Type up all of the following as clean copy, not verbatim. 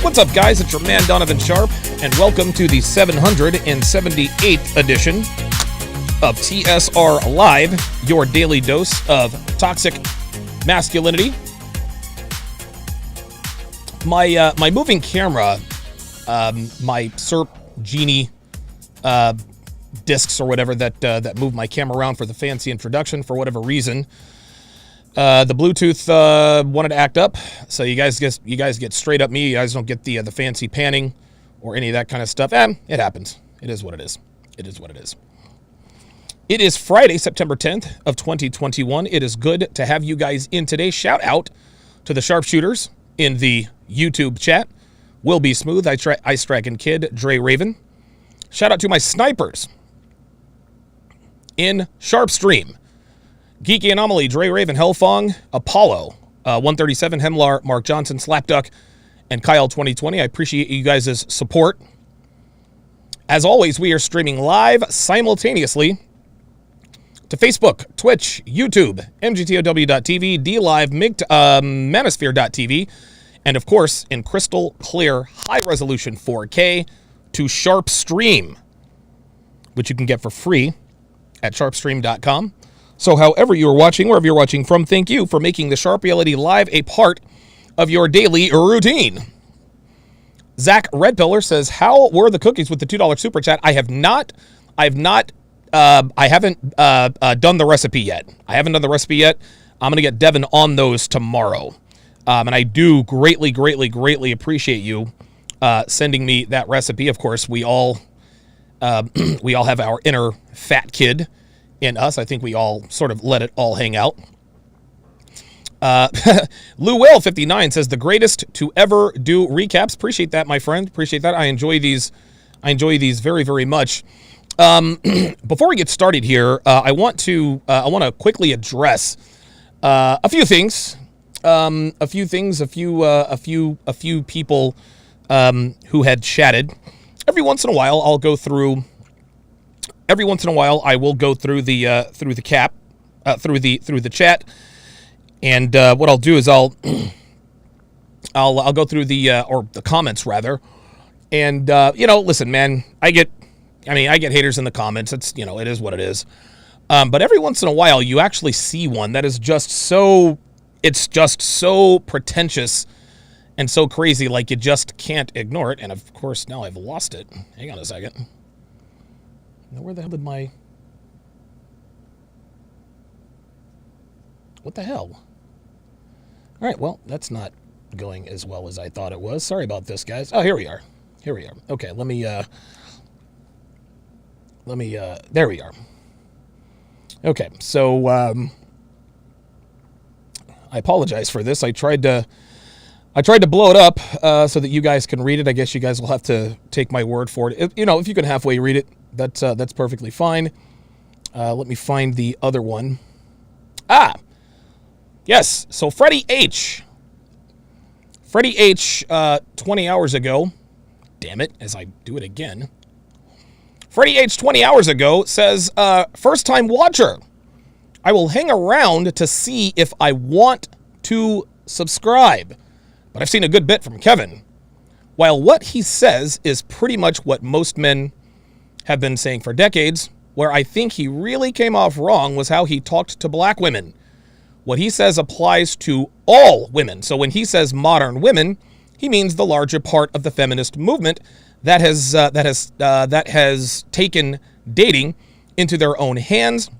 What's up, guys? It's your man, Donovan Sharpe, and welcome to the 778th edition of TSR Live, your daily dose of toxic masculinity. My moving camera, my Sharpe Genie discs or whatever that move my camera around for the fancy introduction for whatever reason. The Bluetooth wanted to act up, so you guys get straight up me. You guys don't get the fancy panning or any of that kind of stuff. It happens. It is what it is. It is what it is. It is Friday, September 10th of 2021. It is good to have you guys in today. Shout out to the sharpshooters in the YouTube chat. Will Be Smooth, Ice Dragon Kid, Dre Raven. Shout out to my snipers in Sharpe Stream. Geeky Anomaly, Dre Raven, Hellfong, Apollo, 137, Hemlar, Mark Johnson, Slapduck, and Kyle 2020. I appreciate you guys' support. As always, we are streaming live simultaneously to Facebook, Twitch, YouTube, MGTOW.tv, DLive, Manosphere.tv, and of course, in crystal clear, high-resolution 4K to Sharpe Stream, which you can get for free at sharpestream.com. So however you're watching, wherever you're watching from, thank you for making the Sharpe Reality Live a part of your daily routine. Zach Redpillar says, how were the cookies with the $2 super chat? I haven't done the recipe yet. I'm going to get Devin on those tomorrow. And I do greatly appreciate you sending me that recipe. Of course, we all have our inner fat kid in us. I think we all sort of let it all hang out. Lou Whale 59 says the greatest to ever do recaps. Appreciate that, my friend. Appreciate that. I enjoy these very much. Before we get started here, I want to quickly address a few things. A few people who had chatted. Every once in a while I will go through the chat, and what I'll do is I'll go through the comments rather, and listen, man, I get haters in the comments. It's it is what it is, but every once in a while you actually see one that is just so pretentious and so crazy, like you just can't ignore it. And of course now I've lost it. Hang on a second. Now, where the hell did my... What the hell? All right, well, that's not going as well as I thought it was. Sorry about this, guys. Oh, here we are. Okay, let me, there we are. Okay, so, I apologize for this. I tried to blow it up so that you guys can read it. I guess you guys will have to take my word for it. If you can halfway read it, that's perfectly fine. Let me find the other one. Yes. So Freddie H. 20 hours ago. Damn it, as I do it again. Freddie H. 20 hours ago says, first time watcher. I will hang around to see if I want to subscribe. But I've seen a good bit from Kevin. While what he says is pretty much what most men have been saying for decades, where I think he really came off wrong was how he talked to black women. What he says applies to all women. So when he says modern women, he means the larger part of the feminist movement that has taken dating into their own hands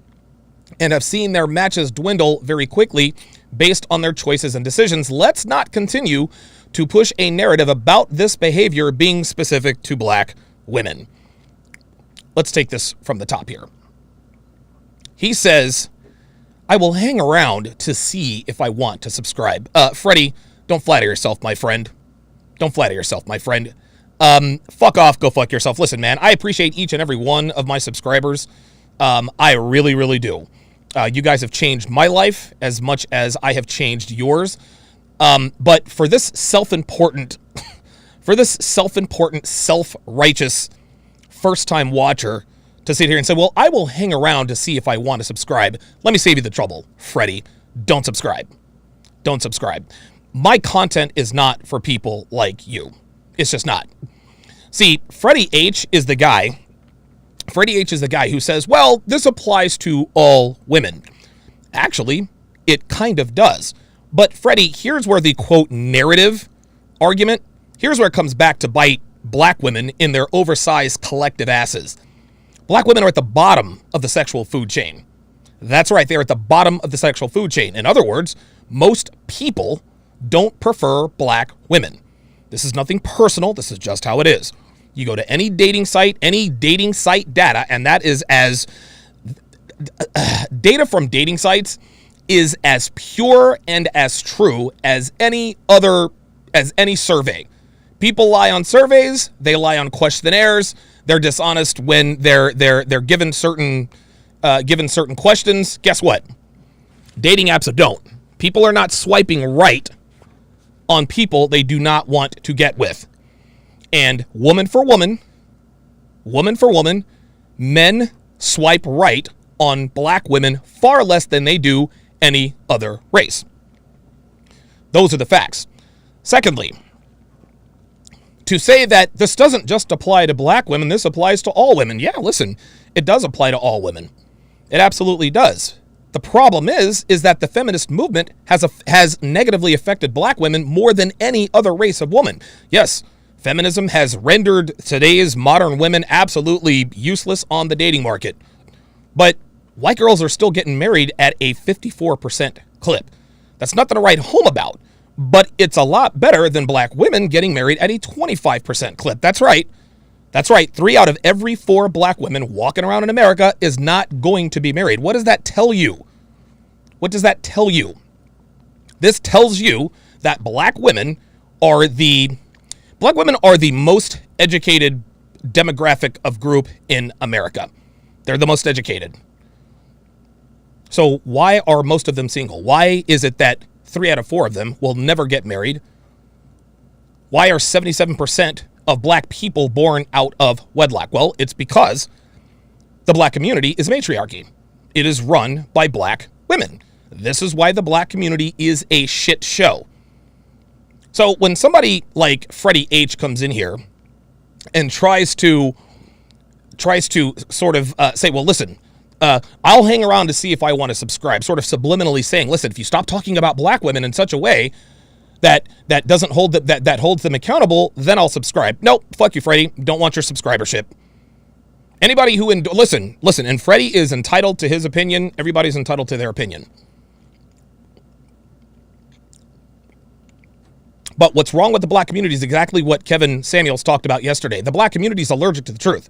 and have seen their matches dwindle very quickly based on their choices and decisions. Let's not continue to push a narrative about this behavior being specific to black women. Let's take this from the top here. He says, I will hang around to see if I want to subscribe. Freddie, don't flatter yourself, my friend. Fuck off, go fuck yourself. Listen, man, I appreciate each and every one of my subscribers. I really do. You guys have changed my life as much as I have changed yours. But for this self-important, self-righteous first-time watcher to sit here and say, well, I will hang around to see if I want to subscribe. Let me save you the trouble, Freddie. Don't subscribe. My content is not for people like you. It's just not. See, Freddie H is the guy who says, well, this applies to all women. Actually, it kind of does. But Freddie, here's where the quote narrative argument, here's where it comes back to bite black women in their oversized collective asses. Black women are at the bottom of the sexual food chain. That's right, they're at the bottom of the sexual food chain. In other words, most people don't prefer black women. This is nothing personal, this is just how it is. You go to any dating site data, and that is as data from dating sites is as pure and as true as any survey. People lie on surveys, they lie on questionnaires, they're dishonest when they're given certain questions. Guess what? Dating apps don't. People are not swiping right on people they do not want to get with. And woman for woman, men swipe right on black women far less than they do any other race. Those are the facts. Secondly, to say that this doesn't just apply to black women, this applies to all women. Yeah, listen, it does apply to all women. It absolutely does. The problem is that the feminist movement has negatively affected black women more than any other race of woman. Yes, feminism has rendered today's modern women absolutely useless on the dating market. But white girls are still getting married at a 54% clip. That's nothing to write home about, but it's a lot better than black women getting married at a 25% clip. That's right. 3 out of every 4 black women walking around in America is not going to be married. What does that tell you? This tells you that black women are the most educated demographic of group in America. They're the most educated. So why are most of them single? Why is it that 3 out of 4 of them will never get married? Why are 77% of black people born out of wedlock? Well, it's because the black community is matriarchy. It is run by black women. This is why the black community is a shit show. So when somebody like Freddie H comes in here and tries to sort of say, well, listen, I'll hang around to see if I want to subscribe, sort of subliminally saying, listen, if you stop talking about black women in such a way that doesn't hold that holds them accountable, then I'll subscribe. Nope, fuck you, Freddie. Don't want your subscribership. Anybody who listen, and Freddie is entitled to his opinion. Everybody's entitled to their opinion. But what's wrong with the black community is exactly what Kevin Samuels talked about yesterday. The black community is allergic to the truth.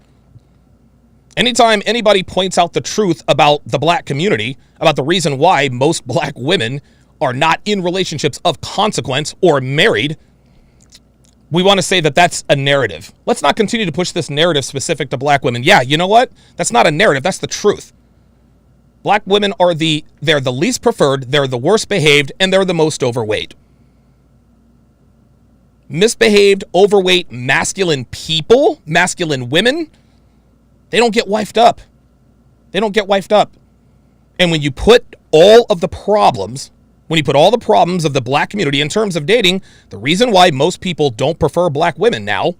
Anytime anybody points out the truth about the black community, about the reason why most black women are not in relationships of consequence or married, we want to say that that's a narrative. Let's not continue to push this narrative specific to black women. Yeah, you know what? That's not a narrative. That's the truth. Black women they're the least preferred, they're the worst behaved, and they're the most overweight. Misbehaved, overweight, masculine people, masculine women, they don't get wifed up. And when you put all the problems of the black community in terms of dating, the reason why most people don't prefer black women now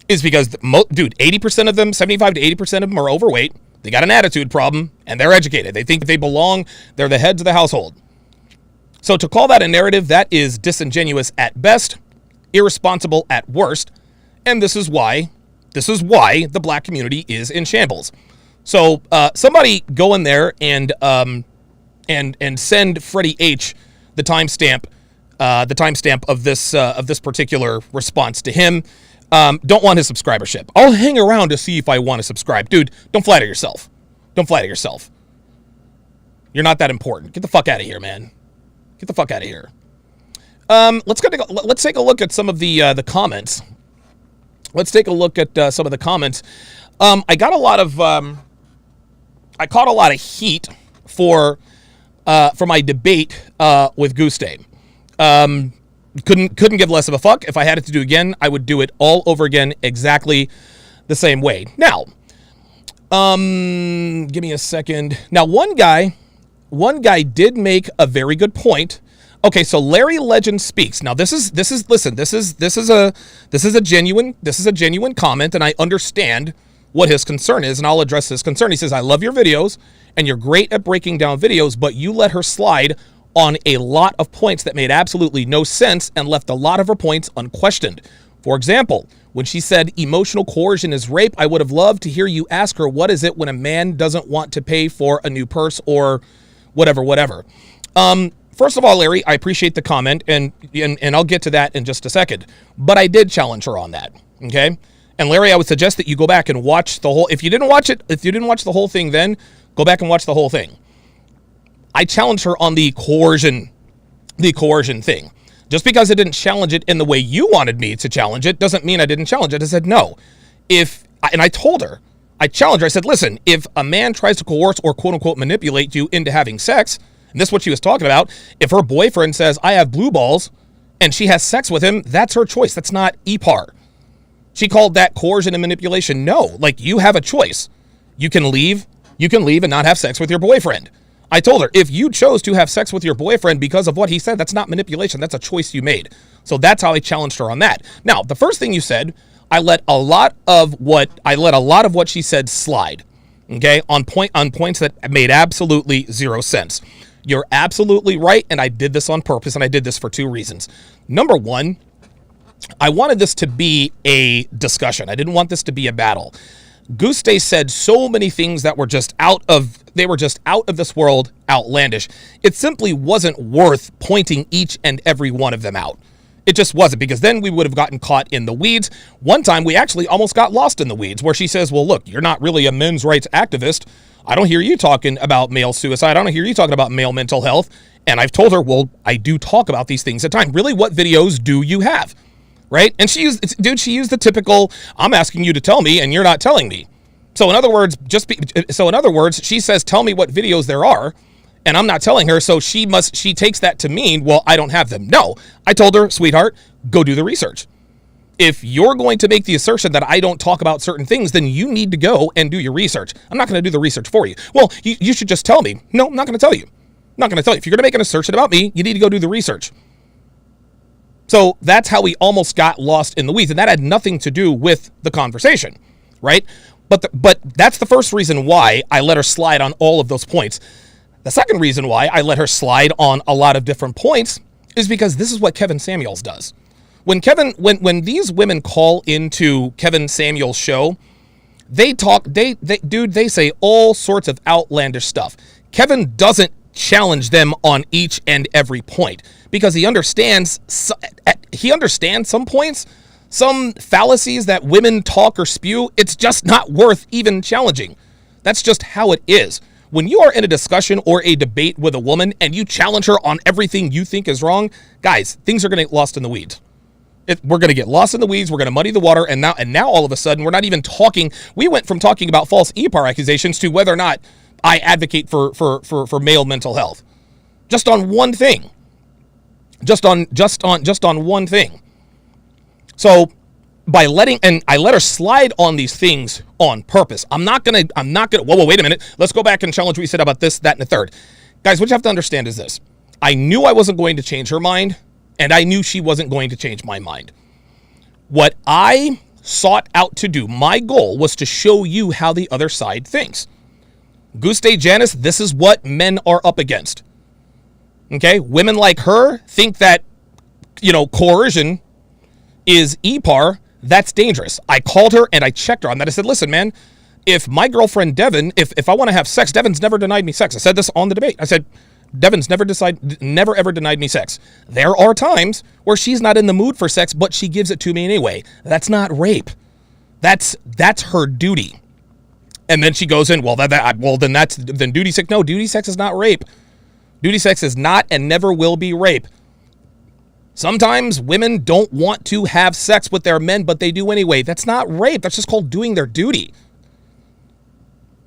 is because, 80% of them, 75 to 80% of them are overweight. They got an attitude problem, and they're educated. They think they belong. They're the heads of the household. So to call that a narrative, that is disingenuous at best, irresponsible at worst, and this is why the black community is in shambles. So somebody go in there and send Freddie H the timestamp of this particular response to him. Don't want his subscribership. I'll hang around to see if I want to subscribe. Dude, don't flatter yourself. You're not that important. Get the fuck out of here, man. Get the fuck out of here. Let's take a look at some of the comments. Let's take a look at some of the comments. I caught a lot of heat for my debate with Guste. Couldn't give less of a fuck. If I had it to do again, I would do it all over again, exactly the same way. Now, give me a second. Now, one guy did make a very good point Okay, so Larry Legend speaks. Now this is a genuine comment, and I understand what his concern is, and I'll address his concern. He says, I love your videos, and you're great at breaking down videos, but you let her slide on a lot of points that made absolutely no sense and left a lot of her points unquestioned. For example, when she said emotional coercion is rape, I would have loved to hear you ask her, what is it when a man doesn't want to pay for a new purse or whatever. First of all, Larry, I appreciate the comment, and I'll get to that in just a second. But I did challenge her on that, okay? And Larry, I would suggest that you go back and watch the whole. If you didn't watch the whole thing, then go back and watch the whole thing. I challenged her on the coercion thing. Just because I didn't challenge it in the way you wanted me to challenge it doesn't mean I didn't challenge it. I said no. And I told her, I challenged her. I said, listen, if a man tries to coerce or quote unquote manipulate you into having sex, and this is what she was talking about, if her boyfriend says, I have blue balls, and she has sex with him, that's her choice. That's not EPAR. She called that coercion and manipulation. No, like, you have a choice. You can leave and not have sex with your boyfriend. I told her, if you chose to have sex with your boyfriend because of what he said, that's not manipulation. That's a choice you made. So that's how I challenged her on that. Now, the first thing you said, I let a lot of what she said slide. Okay, on points that made absolutely zero sense. You're absolutely right, and I did this on purpose, and I did this for two reasons. Number one, I wanted this to be a discussion. I didn't want this to be a battle. Guste said so many things that were just out of this world, outlandish. It simply wasn't worth pointing each and every one of them out. It just wasn't, because then we would have gotten caught in the weeds. One time we actually almost got lost in the weeds, where she says, well, look, you're not really a men's rights activist. I don't hear you talking about male suicide. I don't hear you talking about male mental health. And I've told her, well, I do talk about these things at times. Really, what videos do you have? Right? And she used the typical, I'm asking you to tell me and you're not telling me. So in other words, she says, tell me what videos there are, and I'm not telling her, so she takes that to mean, well, I don't have them. No, I told her, sweetheart, go do the research. If you're going to make the assertion that I don't talk about certain things, then you need to go and do your research. I'm not going to do the research for you. Well, you should just tell me. No, I'm not going to tell you. I'm not going to tell you. If you're going to make an assertion about me, you need to go do the research. So that's how we almost got lost in the weeds, and that had nothing to do with the conversation, right? But that's the first reason why I let her slide on all of those points. The second reason why I let her slide on a lot of different points is because this is what Kevin Samuels does. When these women call into Kevin Samuels' show, they say all sorts of outlandish stuff. Kevin doesn't challenge them on each and every point because he understands some points, some fallacies that women talk or spew. It's just not worth even challenging. That's just how it is. When you are in a discussion or a debate with a woman and you challenge her on everything you think is wrong, guys, things are going to get lost in the weeds. We're going to get lost in the weeds. We're going to muddy the water. And now all of a sudden, we're not even talking. We went from talking about false EPAR accusations to whether or not I advocate for male mental health. Just on one thing. Just on one thing. So I let her slide on these things on purpose. I'm not gonna, whoa, wait a minute. Let's go back and challenge what you said about this, that, and the third. Guys, what you have to understand is this. I knew I wasn't going to change her mind, and I knew she wasn't going to change my mind. What I sought out to do, my goal was to show you how the other side thinks. Guste Janice, this is what men are up against. Okay? Women like her think that, coercion is EPAR. That's dangerous. I called her and I checked her on that. I said, listen, man, if my girlfriend Devin, if I want to have sex, Devin's never denied me sex. I said this on the debate. I said, Devin's never ever denied me sex. There are times where she's not in the mood for sex, but she gives it to me anyway. That's not rape. That's her duty. And then she goes in, then duty sex. No, duty sex is not rape. Duty sex is not and never will be rape. Sometimes women don't want to have sex with their men, but they do anyway. That's not rape. That's just called doing their duty.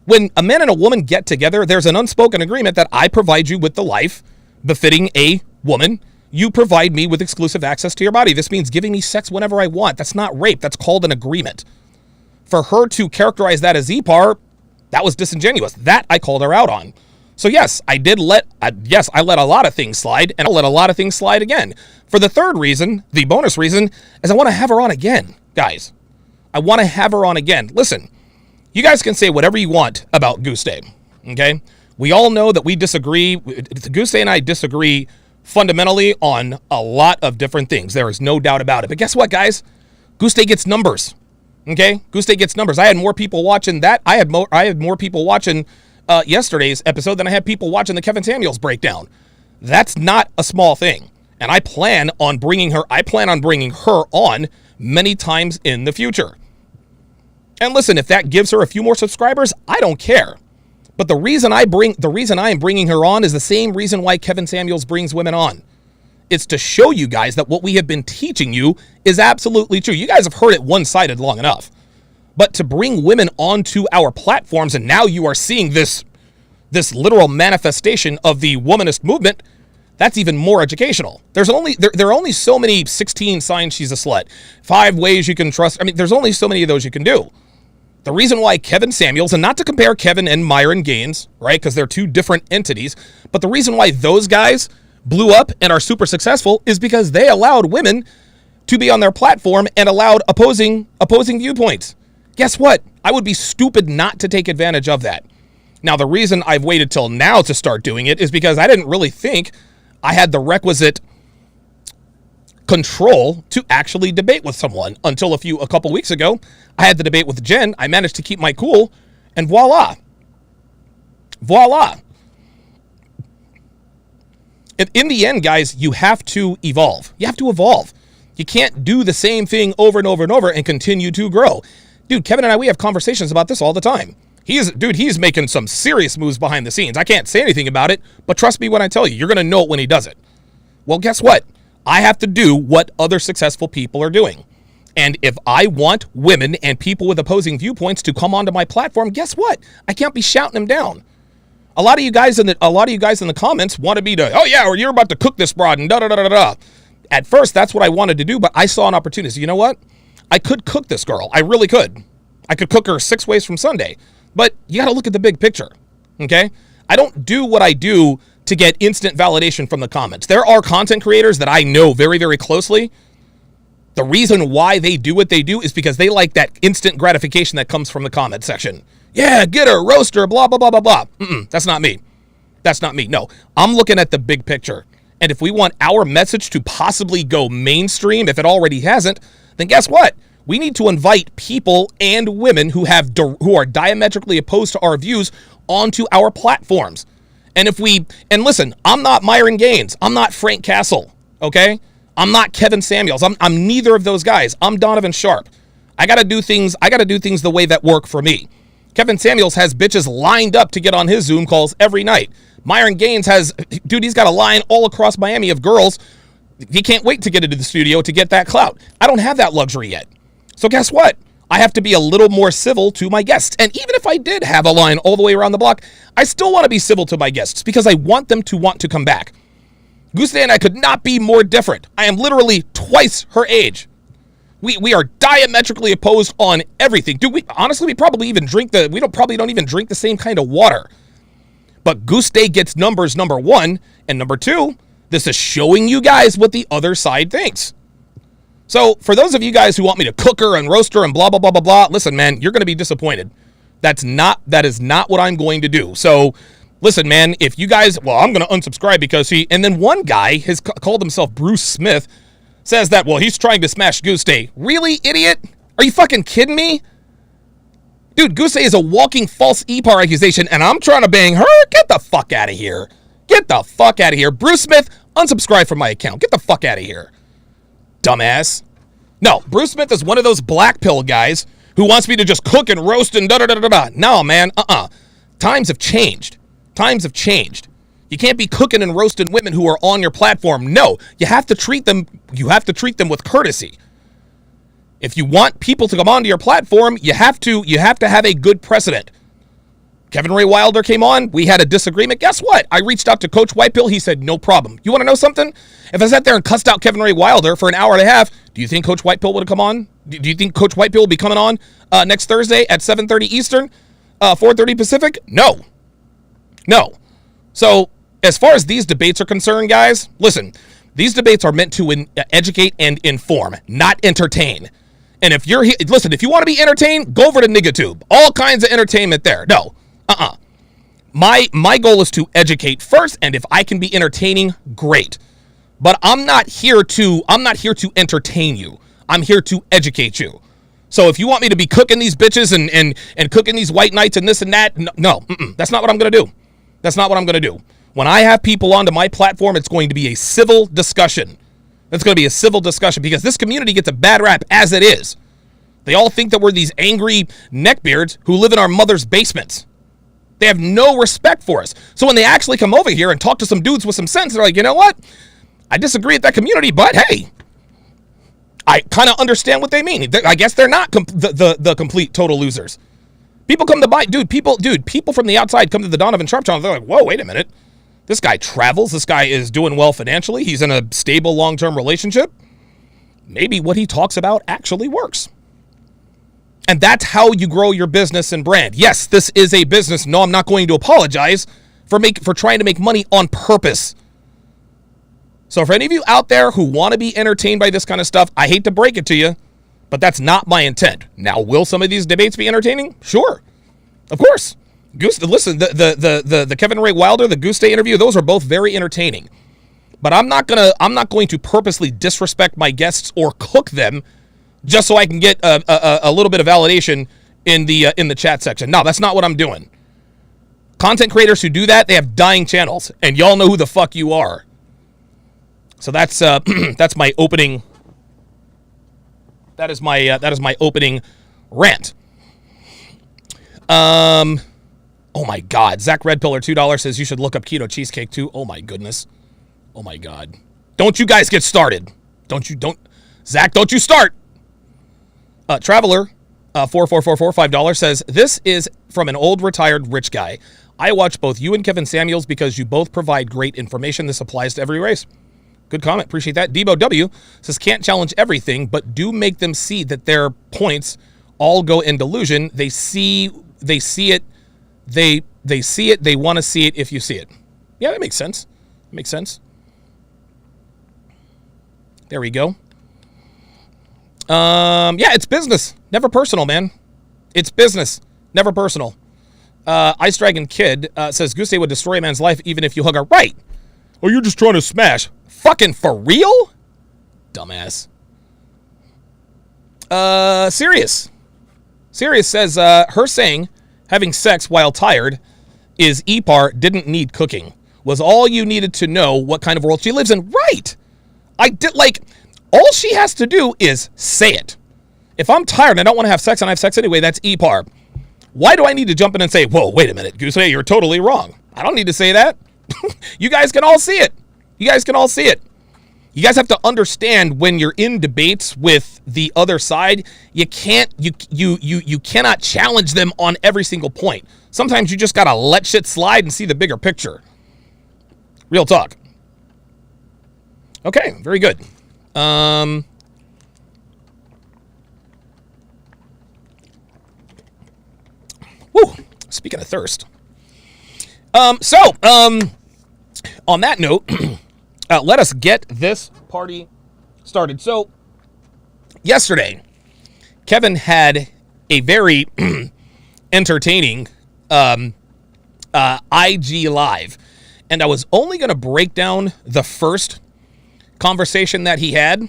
When a man and a woman get together, there's an unspoken agreement that I provide you with the life befitting a woman. You provide me with exclusive access to your body. This means giving me sex whenever I want. That's not rape. That's called an agreement. For her to characterize that as EPAR, that was disingenuous. That I called her out on. So yes, I let a lot of things slide, and I'll let a lot of things slide again. For the third reason, the bonus reason, is I want to have her on again, guys. I want to have her on again. Listen, you guys can say whatever you want about Goose Day, okay? We all know that we disagree. Goose Day and I disagree fundamentally on a lot of different things. There is no doubt about it. But guess what, guys? Goose Day gets numbers, okay? Goose Day gets numbers. I had more people watching that. I had more people watching yesterday's episode than I had people watching the Kevin Samuels breakdown. That's not a small thing. And I plan on bringing her on many times in the future. And listen, if that gives her a few more subscribers, I don't care. But the reason I am bringing her on is the same reason why Kevin Samuels brings women on. It's to show you guys that what we have been teaching you is absolutely true. You guys have heard it one-sided long enough. But to bring women onto our platforms, and now you are seeing this literal manifestation of the womanist movement, that's even more educational. There are only so many 16 signs she's a slut, 5 ways you can trust. I mean, there's only so many of those you can do. The reason why Kevin Samuels, and not to compare Kevin and Myron Gaines, right, because they're two different entities, but the reason why those guys blew up and are super successful is because they allowed women to be on their platform and allowed opposing viewpoints. Guess what? I would be stupid not to take advantage of that. Now, the reason I've waited till now to start doing it is because I didn't really think I had the requisite control to actually debate with someone until a couple weeks ago. I had the debate with Jen. I managed to keep my cool, and voila. In the end, guys, you have to evolve. You have to evolve. You can't do the same thing over and over and over and continue to grow. Dude, Kevin and I, we have conversations about this all the time. He's making some serious moves behind the scenes. I can't say anything about it, but trust me when I tell you, you're going to know it when he does it. Well, guess what? I have to do what other successful people are doing. And if I want women and people with opposing viewpoints to come onto my platform, guess what? I can't be shouting them down. A lot of you guys in the comments wanted me to, oh yeah, or you're about to cook this broad and da da da da da. At first, that's what I wanted to do, but I saw an opportunity. So you know what? I could cook this girl. I really could. I could cook her 6 ways from Sunday. But you got to look at the big picture, okay? I don't do what I do to get instant validation from the comments. There are content creators that I know very, very closely. The reason why they do what they do is because they like that instant gratification that comes from the comment section. Yeah, get her, roast her, blah, blah, blah, blah, blah. That's not me. That's not me. No, I'm looking at the big picture. And if we want our message to possibly go mainstream, if it already hasn't, then guess what? We need to invite people and women who are diametrically opposed to our views onto our platforms. And listen, I'm not Myron Gaines. I'm not Frank Castle, okay? I'm not Kevin Samuels. I'm neither of those guys. I'm Donovan Sharpe. I got to do things the way that work for me. Kevin Samuels has bitches lined up to get on his Zoom calls every night. Myron Gaines he's got a line all across Miami of girls. He can't wait to get into the studio to get that clout. I don't have that luxury yet. So guess what? I have to be a little more civil to my guests. And even if I did have a line all the way around the block, I still want to be civil to my guests because I want them to want to come back. Goose Day and I could not be more different. I am literally twice her age. We are diametrically opposed on everything. Dude, we probably don't even drink the same kind of water. But Goose Day gets numbers, number one, and number two, this is showing you guys what the other side thinks. So for those of you guys who want me to cook her and roast her and blah, blah, blah, blah, blah, listen, man, you're going to be disappointed. That is not what I'm going to do. So listen, man, if you guys, I'm going to unsubscribe because and then one guy has called himself Bruce Smith, says that, he's trying to smash Goose Day. Really, idiot? Are you fucking kidding me? Dude, Goose Day is a walking false EPAR accusation, and I'm trying to bang her? Get the fuck out of here. Get the fuck out of here. Bruce Smith, unsubscribe from my account. Get the fuck out of here. Dumbass. No, Bruce Smith is one of those black pill guys who wants me to just cook and roast and da-da-da-da-da. No, man, Times have changed. You can't be cooking and roasting women who are on your platform. No, you have to treat them with courtesy. If you want people to come onto your platform, you have to have a good precedent. Kevin Ray Wilder came on. We had a disagreement. Guess what? I reached out to Coach Whitepill. He said, no problem. You want to know something? If I sat there and cussed out Kevin Ray Wilder for an hour and a half, do you think Coach Whitepill would have come on? Do you think Coach Whitepill will be coming on next Thursday at 7:30 Eastern, 4:30 Pacific? No. So as far as these debates are concerned, guys, listen, these debates are meant to educate and inform, not entertain. And if you're here, listen, if you want to be entertained, go over to NiggaTube. All kinds of entertainment there. No, My goal is to educate first, and if I can be entertaining, great. But I'm not here to entertain you. I'm here to educate you. So if you want me to be cooking these bitches and cooking these white knights and this and that, no, that's not what I'm going to do. That's not what I'm going to do. When I have people onto my platform, it's going to be a civil discussion. It's going to be a civil discussion because this community gets a bad rap as it is. They all think that we're these angry neckbeards who live in our mother's basements. They have no respect for us. So when they actually come over here and talk to some dudes with some sense, they're like, you know what? I disagree with that community, but hey, I kind of understand what they mean. I guess they're not the complete total losers. People come to buy, people from the outside come to the Donovan Sharpe channel. They're like, whoa, wait a minute. This guy travels. This guy is doing well financially. He's in a stable long-term relationship. Maybe what he talks about actually works. And that's how you grow your business and brand. Yes, this is a business. No, I'm not going to apologize for trying to make money on purpose. So for any of you out there who want to be entertained by this kind of stuff, I hate to break it to you, but that's not my intent. Now, will some of these debates be entertaining? Sure. Of course. Listen, the Kevin Ray Wilder, the Goose Day interview, those are both very entertaining. But I'm not going to purposely disrespect my guests or cook them just so I can get a little bit of validation in the chat section. No, that's not what I'm doing. Content creators who do that, they have dying channels, and y'all know who the fuck you are. So that's that's my opening. That is my opening rant. Oh my God, Zach Red Pillar $2 says you should look up keto cheesecake too. Oh my goodness. Oh my God. Don't you guys get started. Zach, don't you start. Traveler 4444 $5 says this is from an old retired rich guy. I watch both you and Kevin Samuels because you both provide great information. This applies to every race. Good comment. Appreciate that. Debo W says can't challenge everything, but do make them see that their points all go in delusion. They see it. They see it. They want to see it if you see it. Yeah, that makes sense. Makes sense. There we go. Yeah, it's business, never personal, man. It's business, never personal. Ice Dragon Kid says Goose Day would destroy a man's life even if you hug her. Right. Or you're just trying to smash. Fucking for real? Dumbass. Sirius says her saying having sex while tired is EPAR didn't need cooking. Was all you needed to know what kind of world she lives in. Right. I did all she has to do is say it. If I'm tired and I don't want to have sex and I have sex anyway, that's EPAR. Why do I need to jump in and say, whoa, wait a minute, Goose, you're totally wrong. I don't need to say that. You guys can all see it. You guys can all see it. You guys have to understand when you're in debates with the other side, you cannot challenge them on every single point. Sometimes you just got to let shit slide and see the bigger picture. Real talk. Okay, very good. Woo, speaking of thirst. On that note, let us get this party started. So, yesterday, Kevin had a very entertaining IG Live, and I was only going to break down the first conversation that he had.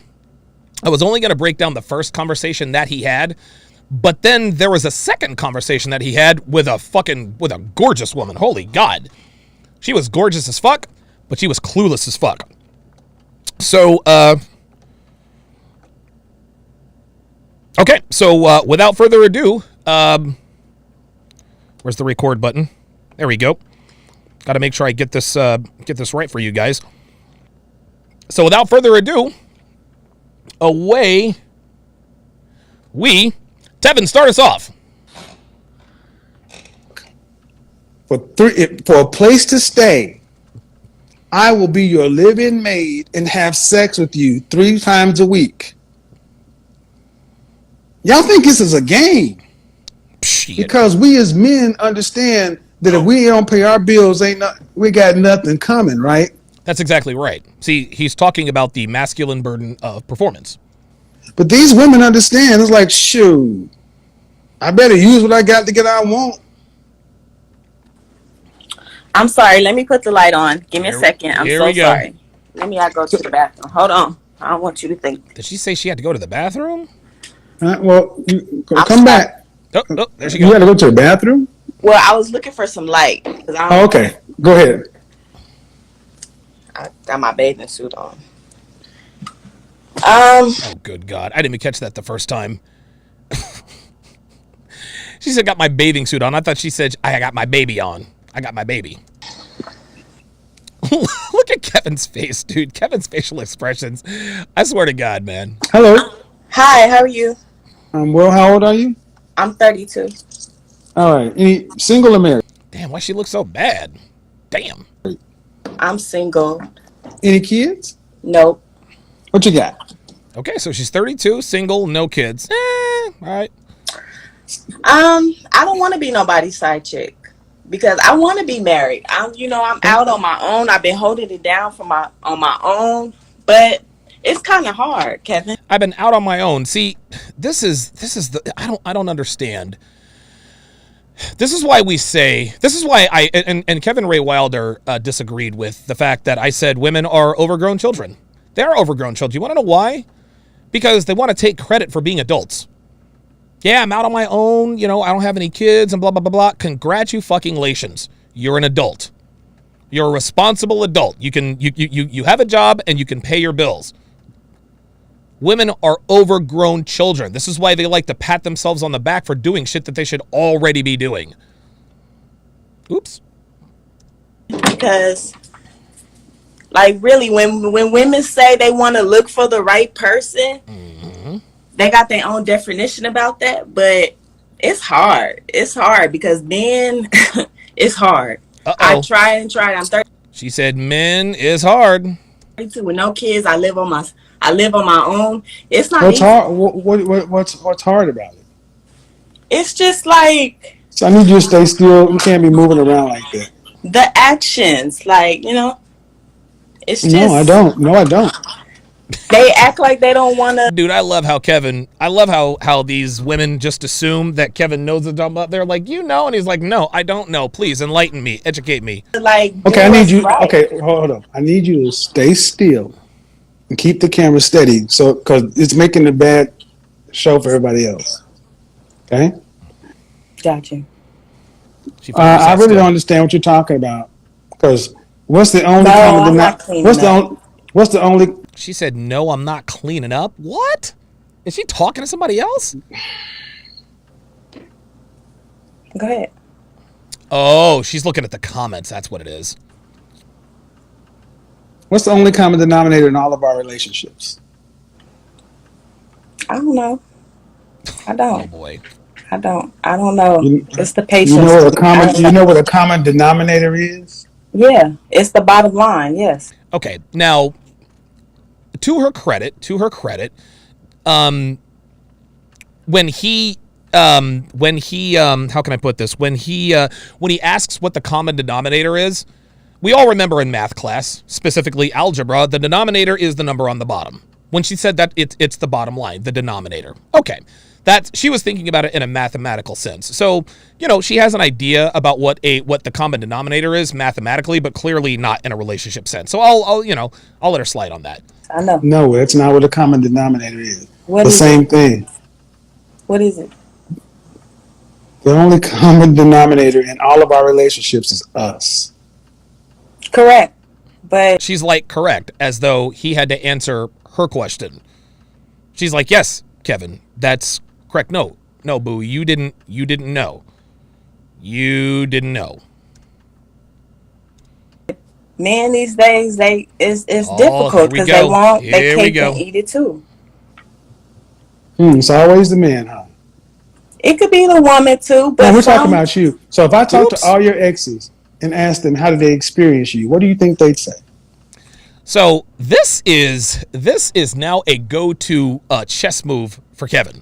But then there was a second conversation that he had with a gorgeous woman. Holy God. She was gorgeous as fuck, but she was clueless as fuck. So, okay. So, without further ado, where's the record button? There we go. Got to make sure I get this right for you guys. So, without further ado, away Tevin, start us off. For a place to stay, I will be your live-in maid and have sex with you 3 times a week. Y'all think this is a game? Shit. Because we as men understand that if we don't pay our bills, we got nothing coming, right? That's exactly right. See, he's talking about the masculine burden of performance. But these women understand. It's like, shoot, I better use what I got to get what I want. I'm sorry. Let me put the light on. Give me a second. I'm so sorry. Let me go to the bathroom. Hold on. I don't want you to think. Did she say she had to go to the bathroom? Well, come back. Oh, there she goes. You got to go to the bathroom? Well, I was looking for some light. Okay. Go ahead. I got my bathing suit on. Oh, good God. I didn't even catch that the first time. She said, got my bathing suit on. I thought she said, I got my baby on. I got my baby. Look at Kevin's face, dude. Kevin's facial expressions. I swear to God, man. Hello. Hi, how are you? Well, how old are you? I'm 32. All right. Any single or married? Damn, why she look so bad? Damn. I'm single. Any kids? Nope. What you got? Okay, so she's 32, single, no kids. All right. I don't want to be nobody's side chick because I want to be married. I'm out on my own. I've been holding it down on my own, but it's kind of hard, Kevin. I've been out on my own. See, this is the I don't understand. This is why I and Kevin Ray Wilder disagreed with the fact that I said women are overgrown children. They are overgrown children. You want to know why? Because they want to take credit for being adults. Yeah, I'm out on my own. I don't have any kids and blah, blah, blah, blah. Congratulations. You're an adult. You're a responsible adult. You have a job and you can pay your bills. Women are overgrown children. This is why they like to pat themselves on the back for doing shit that they should already be doing. Oops. Because, really, when women say they want to look for the right person, they got their own definition about that, but it's hard. It's hard because men, it's hard. Uh-oh. I try and try. I'm 30. She said men is hard. 32 with no kids. I live on my own. It's not What's easy. hard? What's hard about it? It's just like. So I need you to stay still. You can't be moving around like that. The actions, it's just. No, I don't. They act like they don't want to. Dude, I love how these women just assume that Kevin knows the dumb up. They're like, and he's like, no, I don't know. Please enlighten me, educate me. Okay, I need you. Right. Okay, hold on. I need you to stay still and keep the camera steady, because it's making a bad show for everybody else. Okay. Gotcha. I really don't understand what you're talking about. Because what's the only What's the only? She said, no, I'm not cleaning up. What? Is she talking to somebody else? Go ahead. Oh, she's looking at the comments. That's what it is. What's the only common denominator in all of our relationships? I don't know. I don't. Oh, boy. I don't know. It's the patience. You know what a common denominator is? Yeah. It's the bottom line. Yes. Okay. Now, to her credit, when he how can I put this? When he asks what the common denominator is, we all remember in math class, specifically algebra, the denominator is the number on the bottom. When she said that it's the bottom line, the denominator. Okay. She was thinking about it in a mathematical sense. So, she has an idea about what the common denominator is mathematically, but clearly not in a relationship sense. So I'll let her slide on that. I know. No, that's not what a common denominator is. What is same thing. What is it? The only common denominator in all of our relationships is us. Correct. But she's like, correct, as though he had to answer her question. She's like, yes, Kevin, that's correct. No, boo, you didn't know. You didn't know. Men these days, it's difficult because they want their cake and eat it too. It's always the man, huh? It could be the woman too, but we're talking about you. So if I talk to all your exes and ask them how did they experience you, what do you think they'd say? So this is now a go-to chess move for Kevin,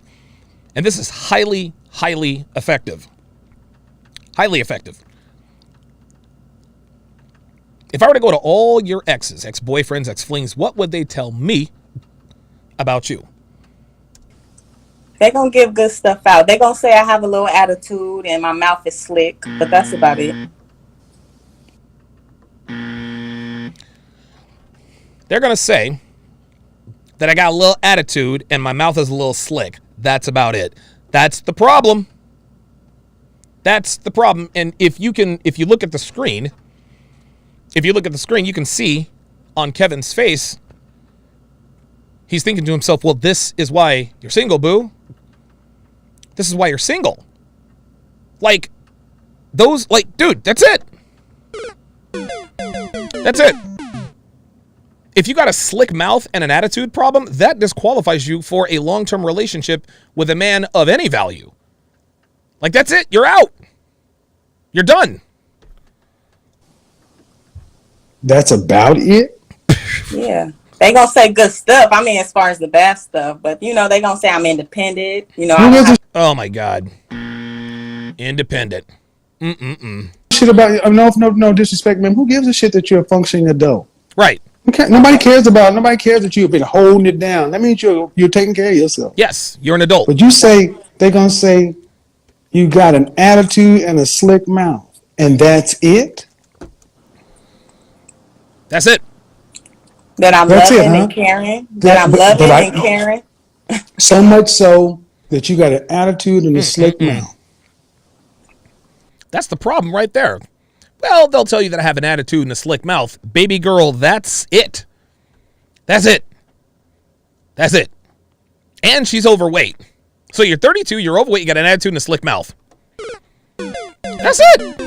and this is highly, highly effective. Highly effective. If I were to go to all your exes, ex-boyfriends, ex-flings, what would they tell me about you? They're going to give good stuff out. They're going to say I have a little attitude and my mouth is slick, but that's about it. They're going to say that I got a little attitude and my mouth is a little slick. That's about it. That's the problem. That's the problem. And if you look at the screen, you can see on Kevin's face, he's thinking to himself, well, this is why you're single, boo. This is why you're single. Like, dude, that's it. That's it. If you got a slick mouth and an attitude problem, that disqualifies you for a long-term relationship with a man of any value. Like, that's it. You're out. You're done. That's about it? Yeah. They going to say good stuff. I mean, as far as the bad stuff. But, they going to say I'm independent. Oh, my God. Independent. Shit about, no disrespect, man. Who gives a shit that you're a functioning adult? Right. Nobody cares that you've been holding it down. That means you're taking care of yourself. Yes, you're an adult. But you say, they're going to say, you got an attitude and a slick mouth. And that's it? That's it. That I'm loving and caring. That I'm loving and caring. So much so that you got an attitude and a slick mouth. That's the problem right there. Well, they'll tell you that I have an attitude and a slick mouth. Baby girl, that's it. That's it. That's it. And she's overweight. So you're 32, you're overweight, you got an attitude and a slick mouth. That's it.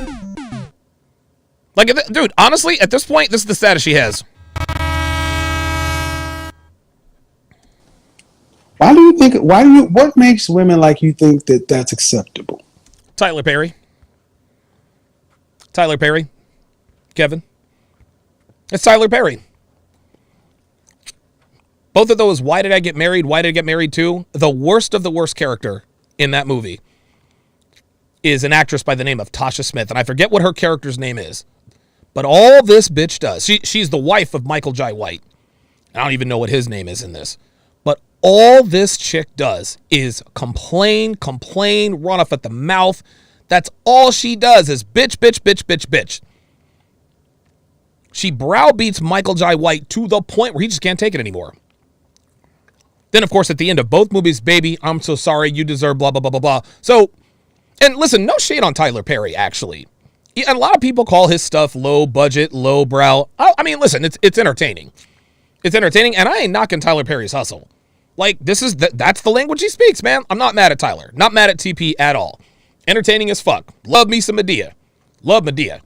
Like, dude, honestly, at this point, this is the status she has. What makes women like you think that that's acceptable? Tyler Perry, Kevin. It's Tyler Perry. Both of those, why did I get married? Why did I get married to? The worst of the worst character in that movie is an actress by the name of Tasha Smith, and I forget what her character's name is. But all this bitch does, she's the wife of Michael Jai White. I don't even know what his name is in this. But all this chick does is complain, run off at the mouth. That's all she does is bitch. She browbeats Michael Jai White to the point where he just can't take it anymore. Then, of course, at the end of both movies, baby, I'm so sorry, you deserve blah, blah, blah, blah, blah. So, and listen, no shade on Tyler Perry, actually. And a lot of people call his stuff low budget, low brow. I mean, listen, it's entertaining. It's entertaining, and I ain't knocking Tyler Perry's hustle. Like, that's the language he speaks, man. I'm not mad at Tyler. Not mad at TP at all. Entertaining as fuck. Love me some Madea. Love Madea.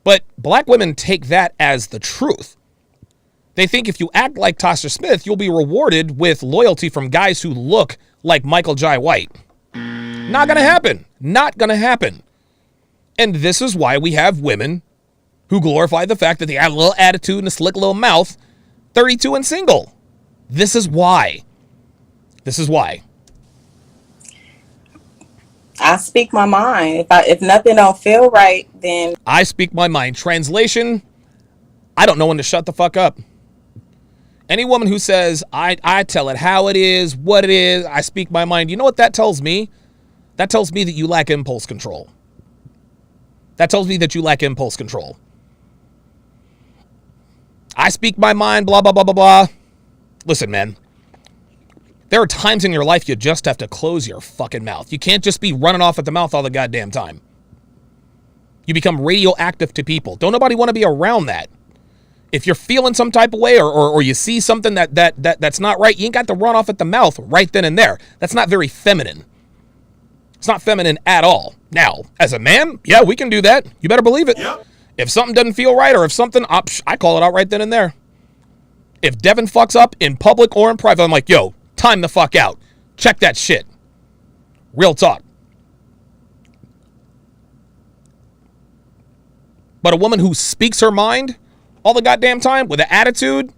But black women take that as the truth. They think if you act like Tasha Smith, you'll be rewarded with loyalty from guys who look like Michael Jai White. Not gonna happen. Not gonna happen. And this is why we have women who glorify the fact that they have a little attitude and a slick little mouth, 32 and single. This is why. This is why. I speak my mind. If nothing don't feel right, then I speak my mind. Translation, I don't know when to shut the fuck up. Any woman who says, I tell it how it is, what it is, I speak my mind, you know what that tells me? That tells me that you lack impulse control. That tells me that you lack impulse control. I speak my mind, blah, blah, blah, blah, blah. Listen, man. There are times in your life you just have to close your fucking mouth. You can't just be running off at the mouth all the goddamn time. You become radioactive to people. Don't nobody want to be around that. If you're feeling some type of way or you see something that's not right, you ain't got to run off at the mouth right then and there. That's not very feminine. It's not feminine at all. Now, as a man, yeah, we can do that. You better believe it. Yep. If something doesn't feel right or if something, I call it out right then and there. If Devin fucks up in public or in private, I'm like, yo, time the fuck out. Check that shit. Real talk. But a woman who speaks her mind all the goddamn time with an attitude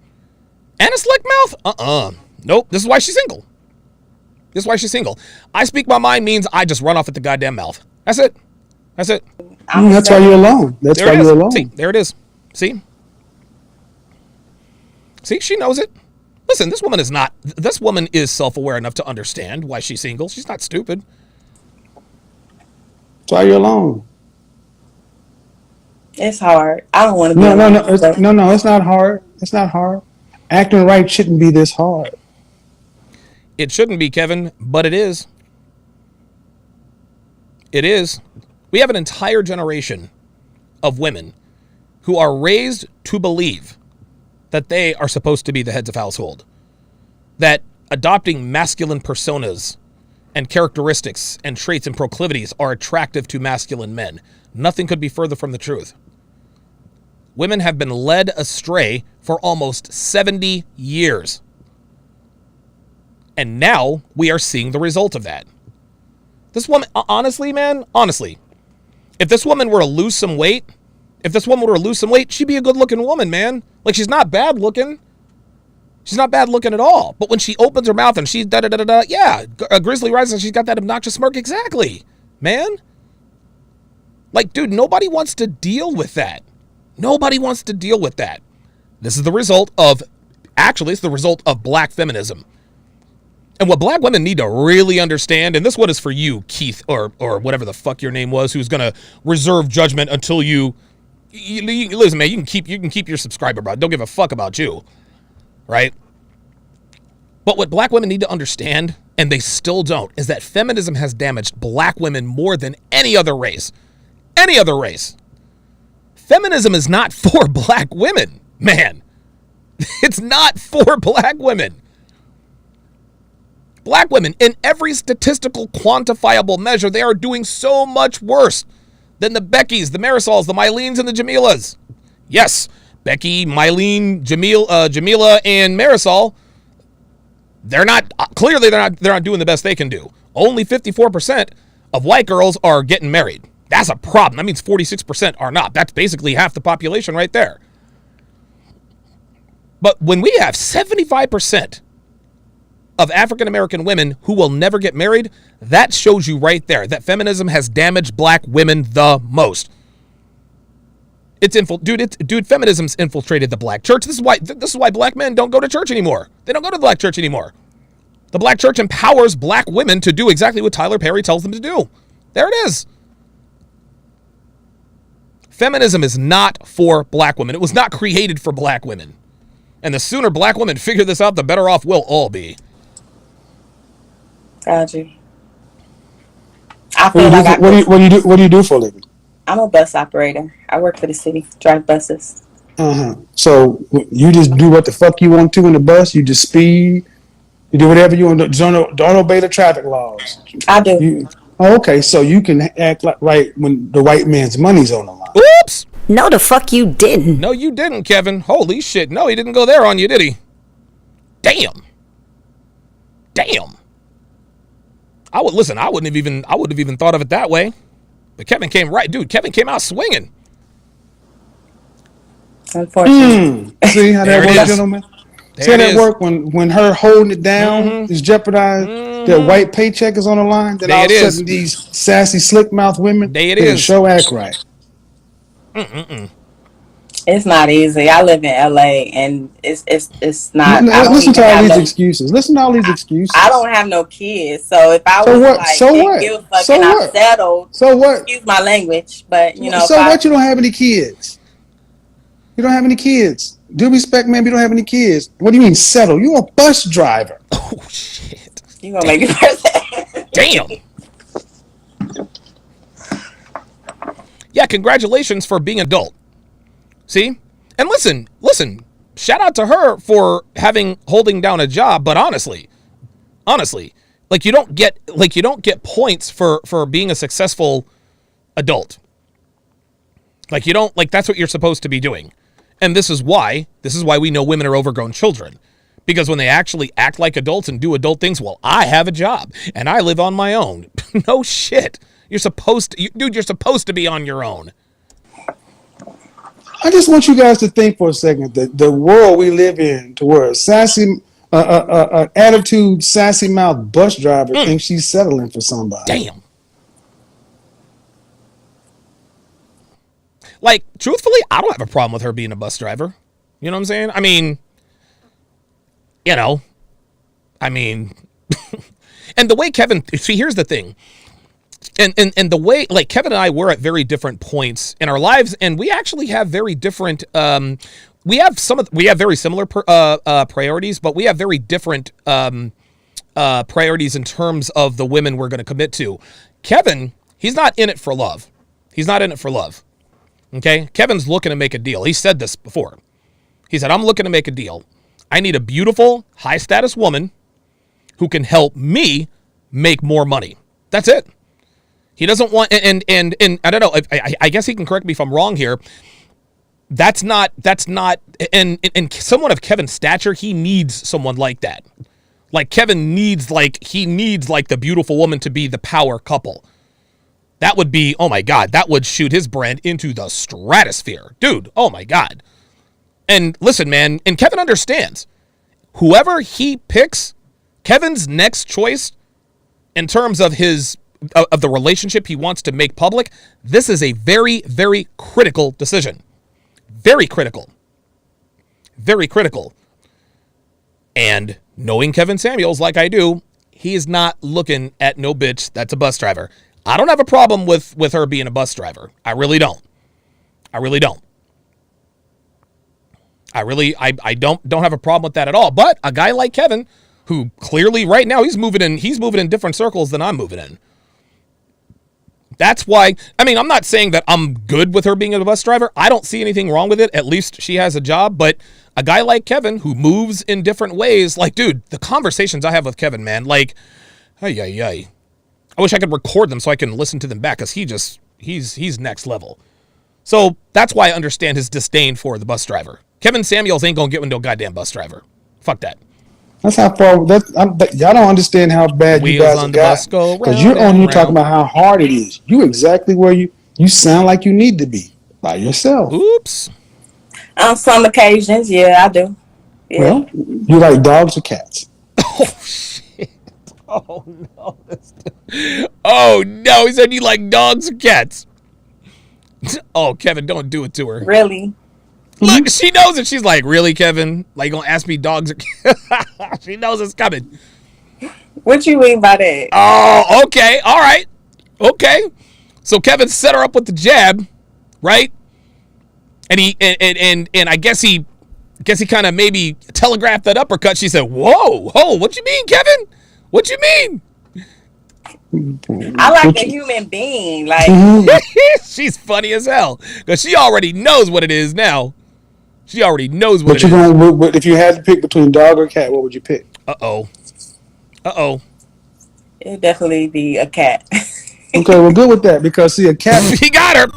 and a slick mouth, nope, this is why she's single. This is why she's single. I speak my mind means I just run off at the goddamn mouth. That's it. That's it. That's why you're alone. That's why you're alone. See, there it is. See, she knows it. Listen, this woman is self-aware enough to understand why she's single. She's not stupid. That's why you're alone. It's hard. I don't want to be No, alone. no. It's not hard. It's not hard. Acting right shouldn't be this hard. It shouldn't be, Kevin, but it is. It is. We have an entire generation of women who are raised to believe that they are supposed to be the heads of household, that adopting masculine personas and characteristics and traits and proclivities are attractive to masculine men. Nothing could be further from the truth. Women have been led astray for almost 70 years. And now we are seeing the result of that. This woman, honestly, man, if this woman were to lose some weight, she'd be a good-looking woman, man. Like, she's not bad looking. She's not bad looking at all. But when she opens her mouth and she's da-da-da-da-da, yeah, a Grizzly Rising, she's got that obnoxious smirk. Exactly, man. Like, dude, nobody wants to deal with that. Nobody wants to deal with that. This is the result of, it's the result of black feminism. And what black women need to really understand, and this one is for you, Keith, or whatever the fuck your name was, who's going to reserve judgment until you listen, man, you can keep your subscriber, bro. Don't give a fuck about you, right? But what black women need to understand, and they still don't, is that feminism has damaged black women more than any other race. Any other race. Feminism is not for black women, man. It's not for black women. Black women, in every statistical quantifiable measure, they are doing so much worse than the Beckys, the Marisols, the Myleens, and the Jamilas. Yes, Becky, Mylene, Jamila, and Marisol, they're not doing the best they can do. Only 54% of white girls are getting married. That's a problem. That means 46% are not. That's basically half the population right there. But when we have 75% of African American women who will never get married, that shows you right there that feminism has damaged black women the most. Feminism's infiltrated the black church. This is why black men don't go to church anymore. They don't go to the black church anymore. The black church empowers black women to do exactly what Tyler Perry tells them to do. There it is. Feminism is not for black women. It was not created for black women. And the sooner black women figure this out, the better off we'll all be. Got you. What do you do for a living? I'm a bus operator. I work for the city, drive buses. So you just do what the fuck you want to in the bus? You just speed? You do whatever you want to do? Don't obey the traffic laws? I do. Okay, so you can act like right when the white man's money's on the line. Oops! No, the fuck you didn't. No, you didn't, Kevin. Holy shit. No, he didn't go there on you, did he? Damn. I wouldn't have even thought of it that way. But Kevin came out swinging. Unfortunately. See how that works, gentlemen? See how that work when her holding it down is jeopardized? Their white paycheck is on the line. Then all of a sudden these sassy, slick mouth women can show act right. It's not easy. I live in LA, and it's not. Listen to all these excuses. I don't have no kids, so if I was I'm settled. So what? Excuse my language, but you know. So what? You don't have any kids. You don't have any kids. Due respect, man. You don't have any kids. What do you mean settle? You're a bus driver. Oh shit! You gonna make me person? Damn. Yeah, congratulations for being adult. See? And listen, shout out to her for holding down a job, but honestly, like you don't get points for being a successful adult. Like that's what you're supposed to be doing. And this is why we know women are overgrown children. Because when they actually act like adults and do adult things, well, I have a job and I live on my own. No shit. You're supposed to be on your own. I just want you guys to think for a second that the world we live in, to where a sassy, attitude, sassy mouth bus driver thinks she's settling for somebody. Damn. Like, truthfully, I don't have a problem with her being a bus driver. You know what I'm saying? I mean, you know, I mean, and the way Kevin, see, here's the thing. And the way, like, Kevin and I were at very different points in our lives, and we actually have very different, we have very similar priorities, but we have very different priorities in terms of the women we're going to commit to. Kevin, he's not in it for love. He's not in it for love. Okay? Kevin's looking to make a deal. He said this before. He said, I'm looking to make a deal. I need a beautiful, high-status woman who can help me make more money. That's it. He doesn't want, and I don't know, I guess he can correct me if I'm wrong here. That's not, and someone of Kevin's stature, he needs someone like that. Like, Kevin needs, he needs the beautiful woman to be the power couple. That would be, oh my God, that would shoot his brand into the stratosphere. Dude, oh my God. And listen, man, and Kevin understands. Whoever he picks, Kevin's next choice in terms of of the relationship he wants to make public, this is a very, very critical decision. Very critical. Very critical. And knowing Kevin Samuels like I do, he is not looking at no bitch that's a bus driver. I don't have a problem with her being a bus driver. I really don't. I really don't. I don't have a problem with that at all. But a guy like Kevin, who clearly right now he's moving in different circles than I'm moving in. That's why, I mean, I'm not saying that I'm good with her being a bus driver. I don't see anything wrong with it. At least she has a job. But a guy like Kevin who moves in different ways, like, dude, the conversations I have with Kevin, man, like, I wish I could record them so I can listen to them back, because he's next level. So that's why I understand his disdain for the bus driver. Kevin Samuels ain't gonna get into a goddamn bus driver. Fuck that. That's how far. Y'all don't understand how bad you guys have got, because you're on here talking about how hard it is. You exactly where you sound like you need to be by yourself. Oops. On some occasions, yeah, I do. Yeah. Well, you like dogs or cats? Oh shit! Oh no! Oh no! He said you like dogs or cats. Oh, Kevin, don't do it to her. Really? Look, she knows it. She's like, really, Kevin? Like, you gonna ask me dogs? She knows it's coming. What you mean by that? Oh, okay. All right. Okay. So Kevin set her up with the jab, right? And I guess he kind of maybe telegraphed that uppercut. She said, whoa, what you mean, Kevin? What you mean? I like a human being. Like, she's funny as hell, because she already knows what it is now. She already knows what it is. But if you had to pick between dog or cat, what would you pick? Uh-oh. It'd definitely be a cat. Okay, we're good with that, because see, a cat. He got her.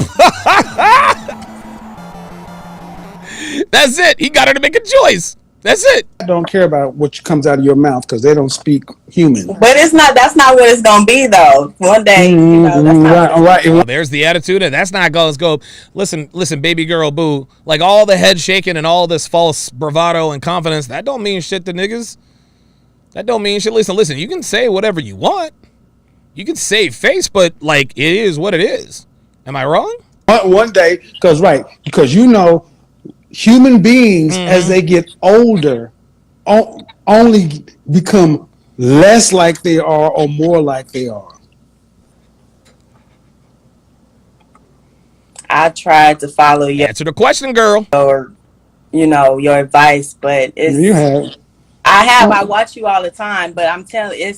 That's it. He got her to make a choice. That's it. I don't care about what comes out of your mouth, because they don't speak human. But that's not what it's gonna be, though. One day, that's not right. Well, there's the attitude, and that's not going to go. Listen, baby girl, boo. Like, all the head shaking and all this false bravado and confidence, that don't mean shit to niggas. That don't mean shit. Listen. You can say whatever you want. You can save face, but like, it is what it is. Am I wrong? One day, because you know. Human beings, as they get older, only become less like they are or more like they are. I tried to follow your answer the question, girl, or your advice, but it's you have. I watch you all the time, but I'm telling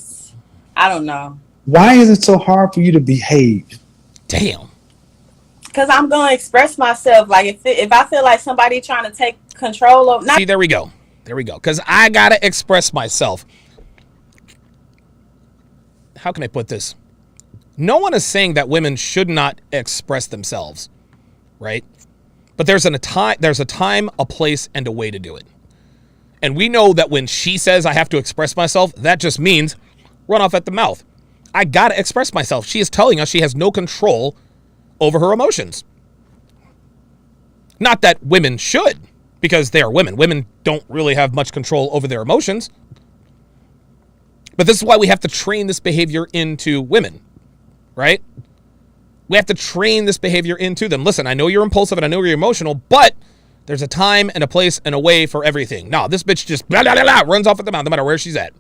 I don't know. Why is it so hard for you to behave? Damn. Because I'm going to express myself. Like, if I feel like somebody trying to take control of... See, there we go. Because I got to express myself. How can I put this? No one is saying that women should not express themselves, right? But there's a time, a place, and a way to do it. And we know that when she says I have to express myself, that just means run off at the mouth. I got to express myself. She is telling us she has no control over her emotions. Not that women should, because they are women. Women don't really have much control over their emotions. But this is why we have to train this behavior into women, right? We have to train this behavior into them. Listen, I know you're impulsive and I know you're emotional, but there's a time and a place and a way for everything. No, this bitch just blah, blah, blah, blah, runs off at the mouth no matter where she's at.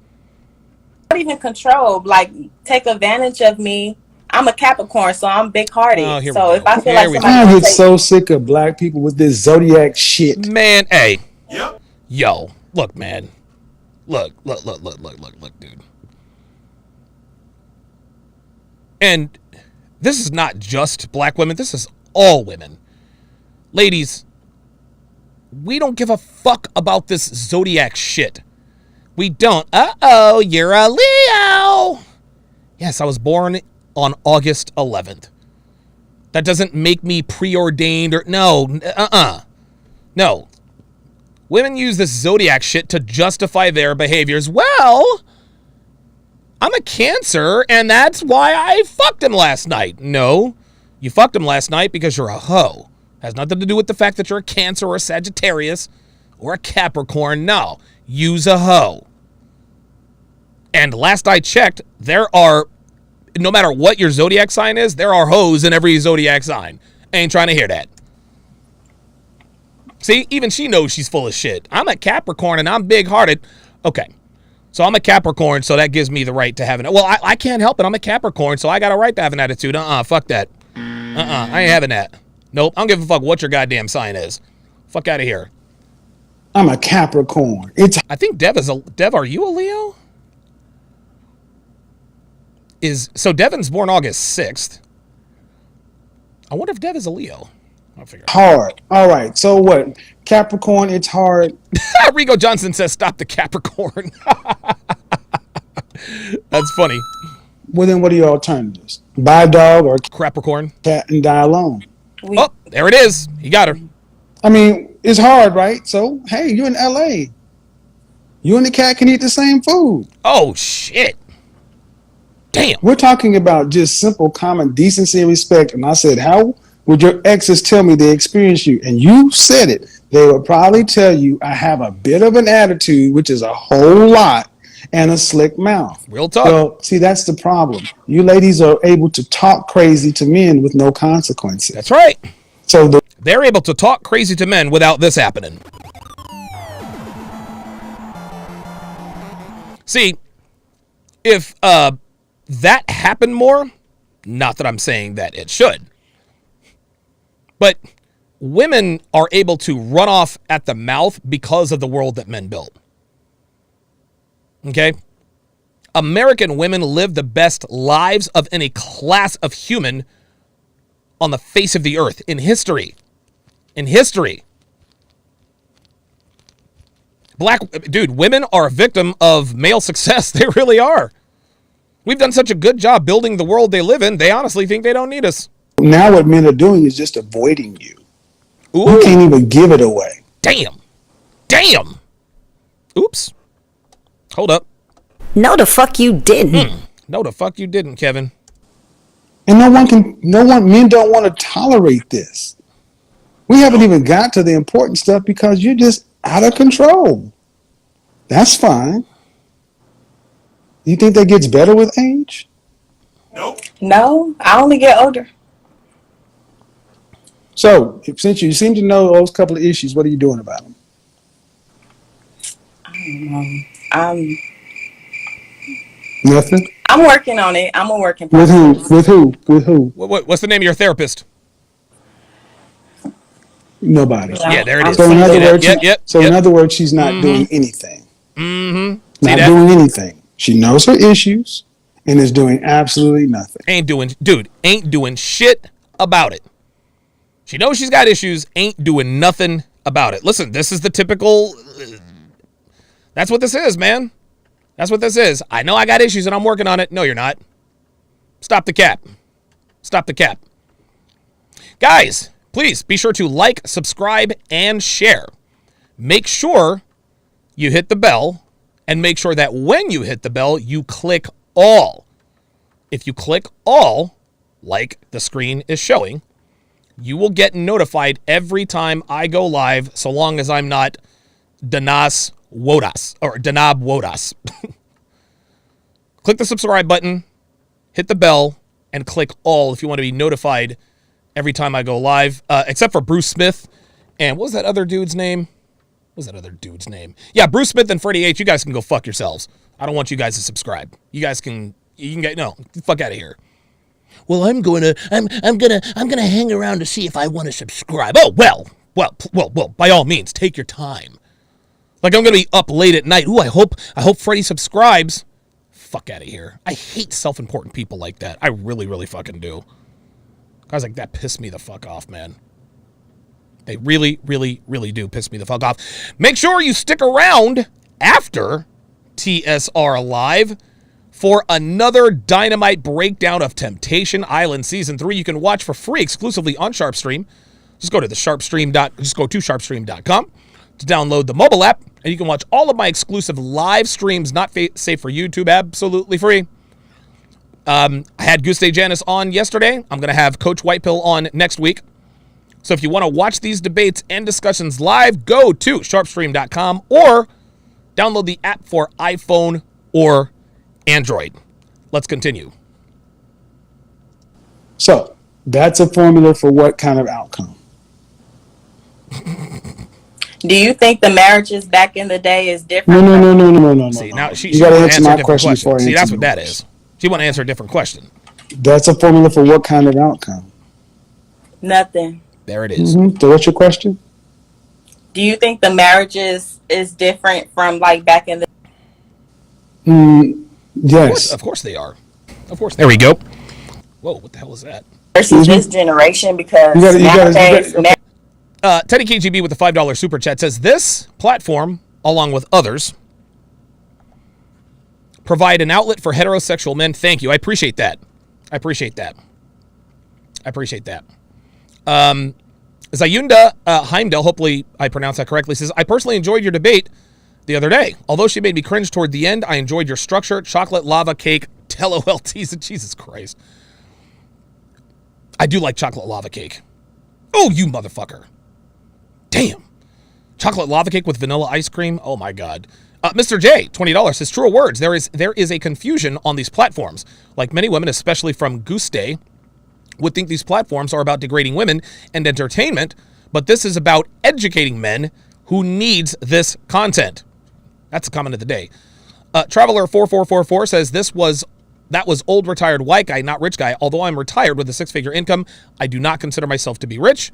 Not even control, like take advantage of me. I'm a Capricorn, so I'm big-hearted. Oh, so if I feel Here like we somebody I gonna get take- so sick of black people with this zodiac shit. Man, hey. Yep. Yo, look, man. Look, dude. And this is not just black women. This is all women. Ladies, we don't give a fuck about this zodiac shit. We don't. Uh-oh, you're a Leo. Yes, I was born on August 11th. That doesn't make me preordained or... No. No. Women use this zodiac shit to justify their behaviors. Well, I'm a Cancer, and that's why I fucked him last night. No, you fucked him last night because you're a hoe. Has nothing to do with the fact that you're a Cancer or a Sagittarius or a Capricorn. No, use a hoe. And last I checked, there are, no matter what your zodiac sign is, there are hoes in every zodiac sign. Ain't trying to hear that. See, even she knows she's full of shit. I'm a Capricorn and I'm big-hearted. Okay, so I'm a Capricorn, so that gives me the right to have an... Well, I can't help it. I'm a Capricorn, so I got a right to have an attitude. Fuck that. I ain't having that. Nope, I don't give a fuck what your goddamn sign is. Fuck out of here. I'm a Capricorn. I think Dev is a... Dev, are you a Leo? So Devin's born August 6th. I wonder if Dev is a Leo. I'll figure it out. hard. All right. So what? Capricorn, it's hard. Rigo Johnson says, stop the Capricorn. That's funny. Well, then what are your alternatives? Buy a dog or Capricorn. cat and die alone. Oh, there it is. He got her. I mean, it's hard, right? So, hey, you're in LA. You and the cat can eat the same food. Oh, shit. Damn. We're talking about just simple common decency and respect. And I said, how would your exes tell me they experienced you? And you said it. They would probably tell you I have a bit of an attitude, which is a whole lot, and a slick mouth. Real talk. Well, see, that's the problem. You ladies are able to talk crazy to men with no consequences. That's right. So They're able to talk crazy to men without this happening. See, if that happened more, not that I'm saying that it should, but women are able to run off at the mouth because of the world that men built. Okay? American women live the best lives of any class of human on the face of the earth in history. In history. Women are a victim of male success. They really are. We've done such a good job building the world they live in, they honestly think they don't need us. now what men are doing is just avoiding you. Ooh, You can't even give it away. damn. Damn. Oops. Hold up. No, the fuck you didn't. No, the fuck you didn't, Kevin. And men don't want to tolerate this. We haven't even got to the important stuff because you're just out of control. That's fine. You think that gets better with age? Nope. No, I only get older. So, since you seem to know those couple of issues, what are you doing about them? I'm Nothing? working on it. I'm a working With who? process. With who? With who? What's the name of your therapist? Nobody. Yeah, there it is. So in other Yep, words, yep. in other words, she's not doing anything. See Not that? doing anything. She knows her issues and is doing absolutely nothing. Ain't doing shit about it. She knows she's got issues, ain't doing nothing about it. Listen, this is the typical... That's what this is, man. That's what this is. I know I got issues and I'm working on it. No, you're not. Stop the cap. Stop the cap. Guys, please be sure to like, subscribe, and share. Make sure you hit the bell, and make sure that when you hit the bell, you click all. If you click all, like the screen is showing, you will get notified every time I go live, so long as I'm not Danab Wodas. Click the subscribe button, hit the bell, and click all if you want to be notified every time I go live, except for Bruce Smith. And what was that other dude's name? Yeah, Bruce Smith and Freddie H. You guys can go fuck yourselves. I don't want you guys to subscribe. You can get, no, get the fuck out of here. Well, I'm gonna hang around to see if I want to subscribe. Oh, well, by all means, take your time. Like, I'm gonna be up late at night. Ooh, I hope Freddie subscribes. Fuck out of here. I hate self-important people like that. I really, really fucking do. Guys like that piss me the fuck off, man. They really, really, really do piss me the fuck off. Make sure you stick around after TSR Live for another dynamite breakdown of Temptation Island Season 3. You can watch for free exclusively on SharpeStream. Just go to sharpestream.com to download the mobile app, and you can watch all of my exclusive live streams, not safe for YouTube, absolutely free. I had Guste Janis on yesterday. I'm going to have Coach Whitepill on next week. So if you want to watch these debates and discussions live, go to sharpestream.com or download the app for iPhone or Android. Let's continue. So that's a formula for what kind of outcome? Do you think the marriages back in the day is different? No. See, now she you gotta want to answer answer a my different question question. before I See, answer that's what that yours. is. She want to answer a different question. That's a formula for what kind of outcome? Nothing. There it is. Mm-hmm. So what's your question? Do you think the marriages is different from like back in the Yes. Of course they are. Of course. There we go. Whoa, what the hell is that? versus this generation? Because nowadays, Teddy KGB with the $5 super chat says, this platform, along with others, provide an outlet for heterosexual men. Thank you. I appreciate that. Zayunda Heimdall, hopefully I pronounced that correctly, says, I personally enjoyed your debate the other day. Although she made me cringe toward the end, I enjoyed your structure, chocolate lava cake, LOLTs, Jesus Christ. I do like chocolate lava cake. Oh, you motherfucker. Damn. Chocolate lava cake with vanilla ice cream? Oh my God. Mr. J, $20 says, truer words. There is a confusion on these platforms. Like many women, especially from Guste, would think these platforms are about degrading women and entertainment, but this is about educating men who needs this content. That's the comment of the day. Traveler4444 says, that was old retired white guy, not rich guy. Although I'm retired with a six-figure income, I do not consider myself to be rich.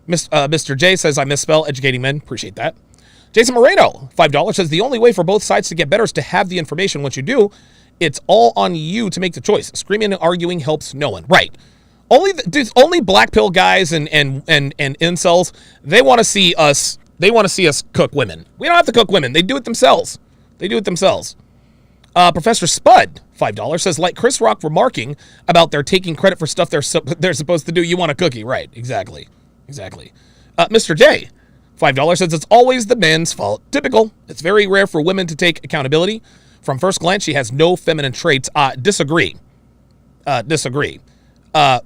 Mr. J says, I misspell educating men. Appreciate that. Jason Moreno, $5 says, the only way for both sides to get better is to have the information. Once you do, it's all on you to make the choice. Screaming and arguing helps no one. Right. Only black pill guys and incels, they want to see us cook women. We don't have to cook women. They do it themselves. Professor Spud, $5 says, like Chris Rock remarking about their taking credit for stuff they're supposed to do. You want a cookie. Right. Exactly. Mr. J, $5 says, it's always the men's fault. Typical. It's very rare for women to take accountability. From first glance, she has no feminine traits. Disagree.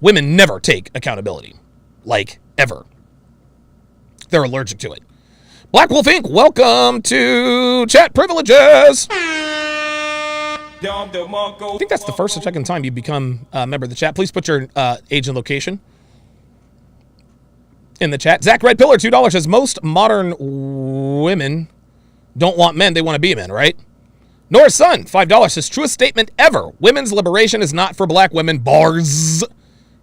Women never take accountability. Like, ever. They're allergic to it. Black Wolf Inc., welcome to Chat Privileges. I think that's the first or second time you become a member of the chat. Please put your age and location in the chat. Zach Red Pillar, $2 says, most modern women don't want men, they want to be men, right? Nora's Son, $5 says, truest statement ever. Women's liberation is not for black women. Bars.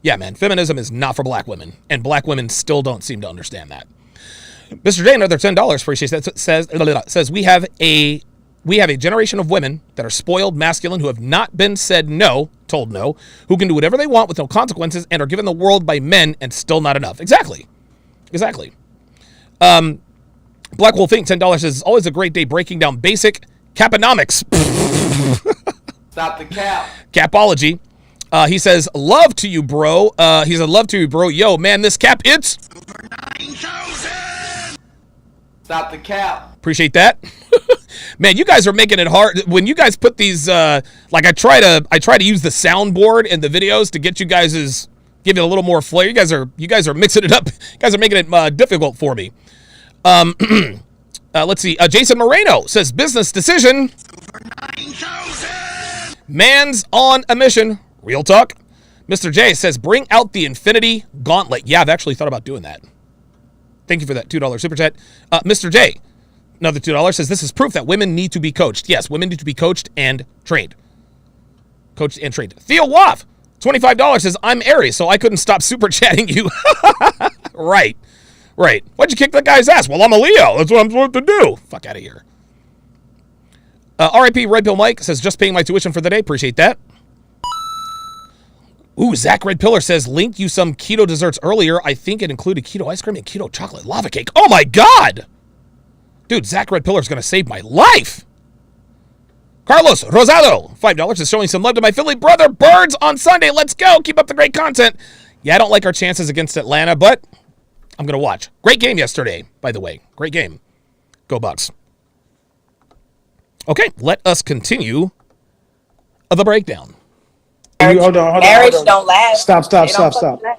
Yeah, man, feminism is not for black women, and black women still don't seem to understand that. Mr. J, another $10, appreciates that, says we have a generation of women that are spoiled, masculine, who have not been told no, who can do whatever they want with no consequences and are given the world by men and still not enough. Exactly. Black Wolf Inc., $10 says, it's always a great day breaking down basic caponomics. Stop the cap. Capology. He says, love to you, bro. He said, love to you, bro. Yo, man, this cap, it's over 9,000. Stop the cap. Appreciate that. Man, you guys are making it hard. When you guys put these, I try to use the soundboard in the videos to get you guys' give it a little more flair. You guys are mixing it up. You guys are making it difficult for me. Let's see. Jason Moreno says, business decision. Over 9,000. Man's on a mission. Real talk. Mr. J says, bring out the Infinity Gauntlet. Yeah, I've actually thought about doing that. Thank you for that $2 super chat. Mr. J, another $2, says, this is proof that women need to be coached. Yes, women need to be coached and trained. Coached and trained. Theo Waff, $25, says, I'm Aries, so I couldn't stop super chatting you. Right. Why'd you kick that guy's ass? Well, I'm a Leo. That's what I'm supposed to do. Fuck out of here. RIP Red Pill Mike says, just paying my tuition for the day. Appreciate that. Ooh, Zach Red Pillar says, linked you some keto desserts earlier. I think it included keto ice cream and keto chocolate lava cake. Oh my God! Dude, Zach Red Pillar is going to save my life. Carlos Rosado, $5, is showing some love to my Philly brother Birds on Sunday. Let's go. Keep up the great content. Yeah, I don't like our chances against Atlanta, but I'm going to watch. Great game yesterday, by the way. Great game. Go Bucks. Okay, let us continue the breakdown. Hold on. Marriage don't last. Stop.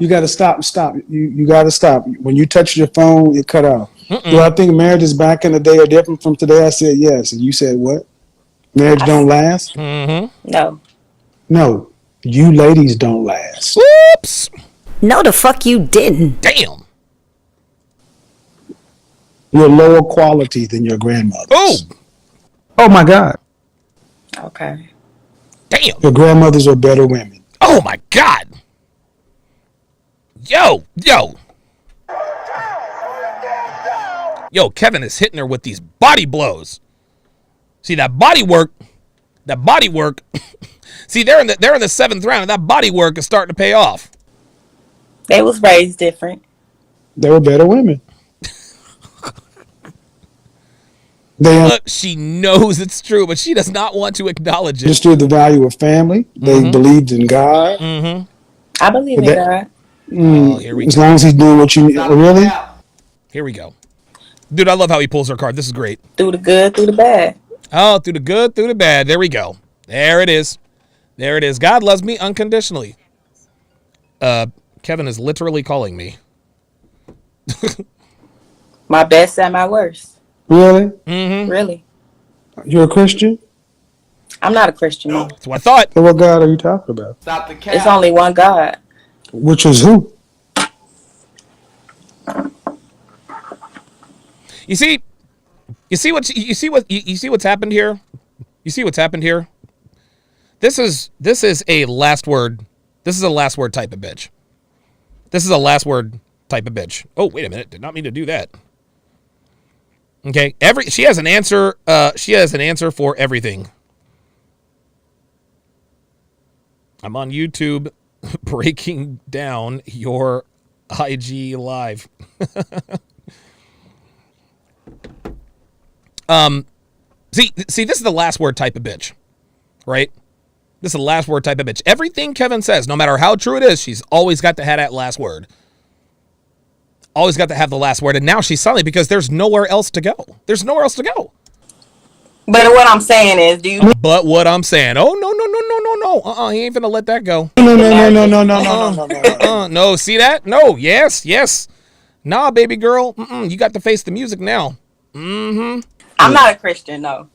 You got to stop. You got to stop. When you touch your phone, it cut off. Do I think marriages back in the day are different from today? I said yes. And you said what? Marriage don't last? No. No. You ladies don't last. Whoops. No, the fuck you didn't. Damn. You're lower quality than your grandmothers. Oh my God. Okay. Damn. Your grandmothers are better women. Oh my God. Yo. Kevin is hitting her with these body blows. See that body work? See, they're in the seventh round, and that body work is starting to pay off. They was raised different. They were better women. Look, she knows it's true, but she does not want to acknowledge it. Understood the value of family. They believed in God. I believe in God. Here we go. As long as he's doing what you need. Really? Here we go. Dude, I love how he pulls her card. This is great. Through the good, through the bad. Oh, through the good, through the bad. There we go. There it is. God loves me unconditionally. Kevin is literally calling me. My best and my worst. Really? Really. You're a Christian? I'm not a Christian. No. That's what I thought. So what God are you talking about? Stop the cap. It's only one God. Which is who? You see what's happened here? You see what's happened here? This is a last word. This is a last word type of bitch. Oh, wait a minute. Did not mean to do that. Okay. She has an answer. She has an answer for everything. I'm on YouTube breaking down your IG live. See, this is the last word type of bitch, right? This is the last word type of bitch. Everything Kevin says, no matter how true it is, she's always got to have that last word. Always got to have the last word. And now she's silent because there's nowhere else to go. There's nowhere else to go. But what I'm saying is, But what I'm saying, oh, no. He ain't finna let that go. No. No, see that? No, yes. Nah, baby girl. You got to face the music now. I'm not a Christian, no.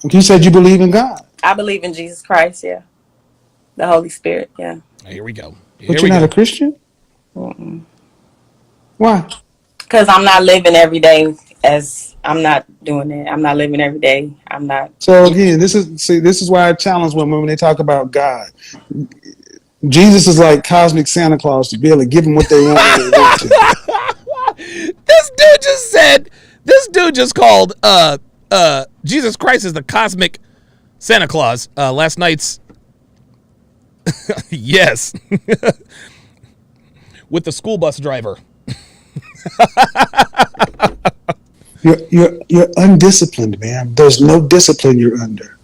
You said you believe in God. I believe in Jesus Christ, yeah. The Holy Spirit, yeah. Here we go. But you're not a Christian? Why? Because I'm not living every day as I'm not doing it. I'm not living every day. I'm not. So again, this is why I challenge women when they talk about God. Jesus is like cosmic Santa Claus to be able to give them what they want. When they want to. This dude just called Jesus Christ is the cosmic Santa Claus. Last night's yes. With the school bus driver. You're undisciplined, man. There's no discipline you're under.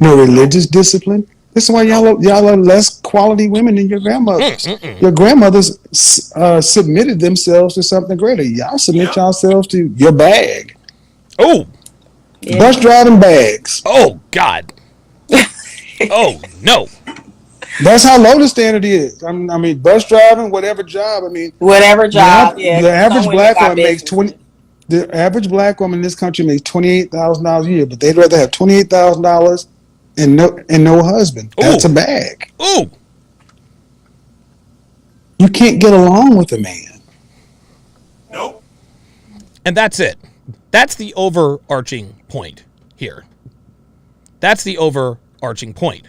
No religious discipline. This is why y'all are less quality women than your grandmothers. Your grandmothers submitted themselves to something greater. Y'all submit yourselves to your bag. Oh. Yeah. Bus driving bags. Oh, God. Oh, no. That's how low the standard is. I mean, bus driving, whatever job. I mean, whatever job. The average black woman makes $20,000. The average black woman in this country makes $28,000 a year, but they'd rather have $28,000 and no husband. That's a bag. Ooh. you can't get along with a man. And that's it. That's the overarching point here. That's the overarching point.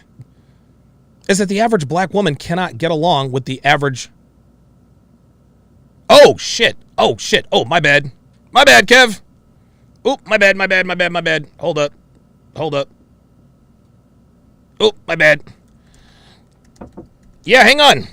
Is that the average black woman cannot get along with the average... Oh, shit. Oh, shit. Oh, my bad. My bad, Kev. Oh, my bad. Hold up. Oh, my bad. Yeah, hang on.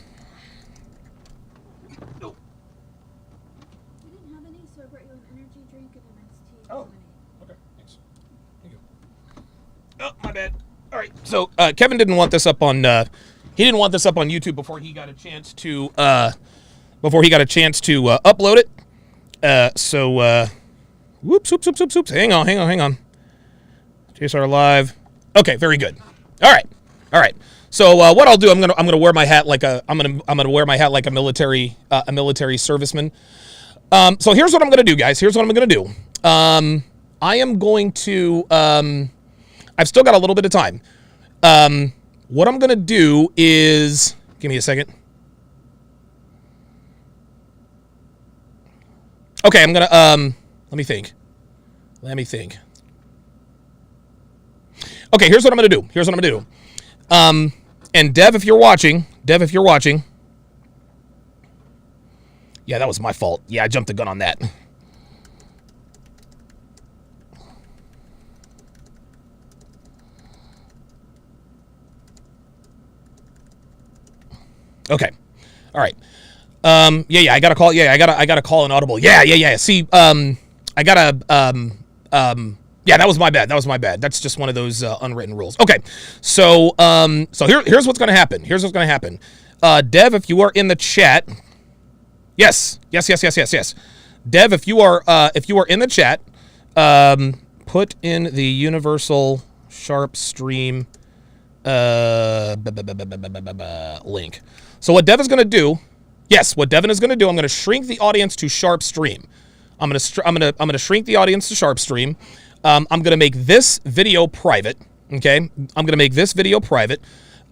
Oh, my bad. All right. So Kevin didn't want this up on YouTube before he got a chance to upload it. Whoops. Hang on. JSR live. Okay, very good. All right. So what I'll do, I'm gonna wear my hat like a military serviceman. So here's what I'm gonna do, guys. I am going to. I've still got a little bit of time. What I'm gonna do is, give me a second. Okay, I'm gonna let me think. Okay, here's what I'm gonna do. And Dev, if you're watching. Yeah, that was my fault. Yeah, I jumped the gun on that. Okay. All right. I got to call. Yeah, I got to call an audible. Yeah. See, that was my bad. That's just one of those unwritten rules. Okay. So here's what's going to happen. Dev, if you are in the chat. Yes. Dev, if you are in the chat, put in the universal Sharpe stream link. So what Dev is going to do, I'm going to shrink the audience to Sharpe stream. I'm going to shrink the audience to Sharpe stream. I'm going to make this video private. Okay,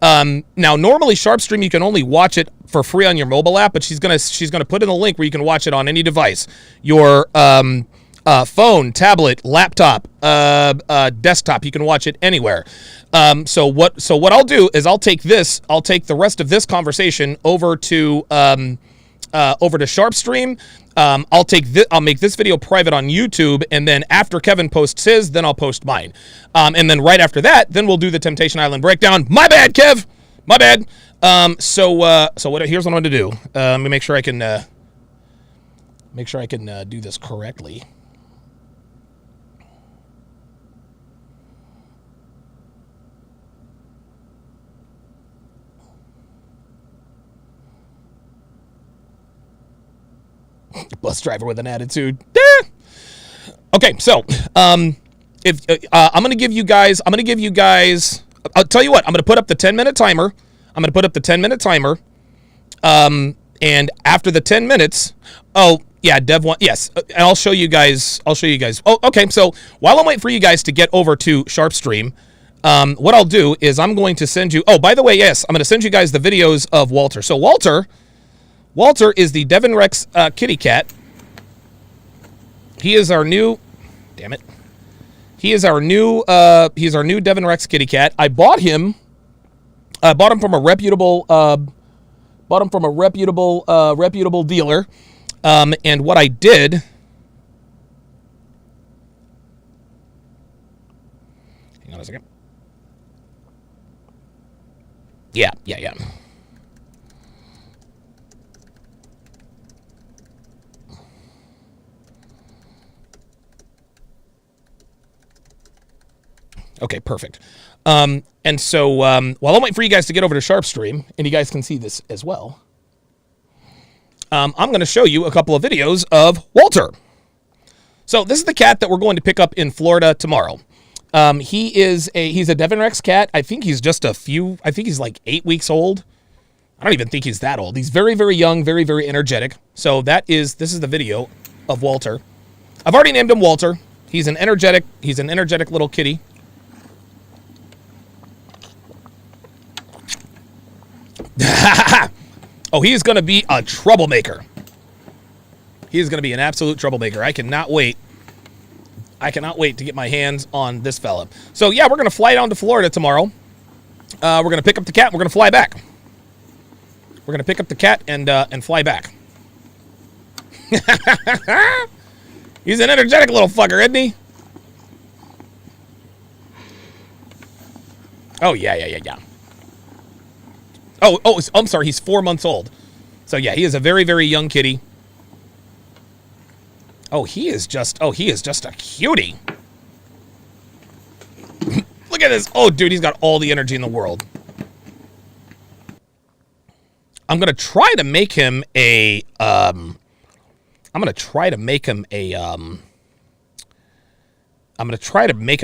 now normally Sharpe stream you can only watch it for free on your mobile app, but she's gonna put in the link where you can watch it on any device, your phone, tablet, laptop, desktop. You can watch it anywhere. So what I'll do is I'll take the rest of this conversation over to Sharpe stream. I'll make this video private on YouTube, and then after Kevin posts his, then I'll post mine. And then right after that, then we'll do the Temptation Island breakdown. My bad, Kev. My bad. So here's what I'm going to do. Let me make sure I can do this correctly. Bus driver with an attitude. Okay, so if I'm gonna give you guys, I'll tell you what, I'm gonna put up the 10-minute timer. And after the 10 minutes, oh yeah, Dev one, yes, and I'll show you guys. Oh, okay. So while I'm waiting for you guys to get over to Sharpe stream, what I'll do is I'm going to send you. Oh, by the way, yes, I'm gonna send you guys the videos of Walter. So Walter is the Devon Rex kitty cat. He is our new, damn it. He's our new Devon Rex kitty cat. I bought him from a reputable dealer. And what I did, hang on a second. Yeah. Okay, perfect. And so while I'm waiting for you guys to get over to Sharpe stream, and you guys can see this as well, I'm going to show you a couple of videos of Walter. So this is the cat that we're going to pick up in Florida tomorrow. He's a Devon Rex cat. I think he's like 8 weeks old. I don't even think he's that old. He's very, very young, very, very energetic. So this is the video of Walter. I've already named him Walter. He's an energetic little kitty. Oh, he is going to be a troublemaker. He is going to be an absolute troublemaker. I cannot wait. I cannot wait to get my hands on this fella. So, yeah, we're going to fly down to Florida tomorrow. We're going to pick up the cat. We're going to fly back. We're going to pick up the cat and fly back. He's an energetic little fucker, isn't he? Oh, yeah. Oh, I'm sorry. He's 4 months old. So, yeah, he is a very, very young kitty. Oh, he is just a cutie. Look at this. Oh, dude, he's got all the energy in the world. I'm going to try to make him a, I'm going to try to make him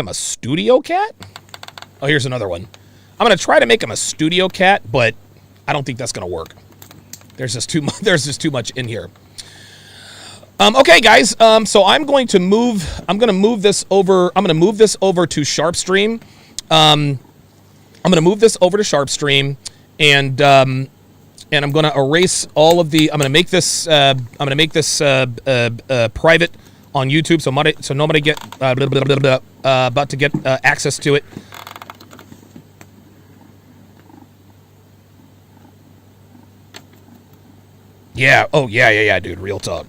a studio cat. Oh, here's another one. I'm going to try to make him a studio cat, but I don't think that's going to work. There's just too much in here. Okay, guys. So I'm going to move this over to Sharpe Stream. I'm going to move this over to Sharpe Stream, and I'm going to erase all of the. I'm going to make this private on YouTube, so nobody get about to get access to it. Yeah. Oh, yeah, dude. Real talk.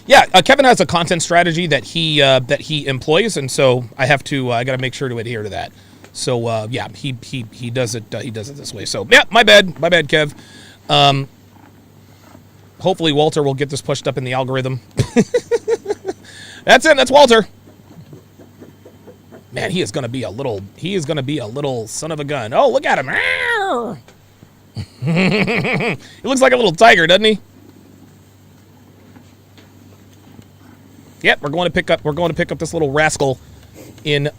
Yeah, Kevin has a content strategy that he employs, and so I got to make sure to adhere to that. So yeah, he does it this way. So yeah, my bad, Kev. Hopefully Walter will get this pushed up in the algorithm. That's it. That's Walter. Man, he is gonna be a little son of a gun. Oh, look at him. He looks like a little tiger, doesn't he? Yep, we're going to pick up this little rascal in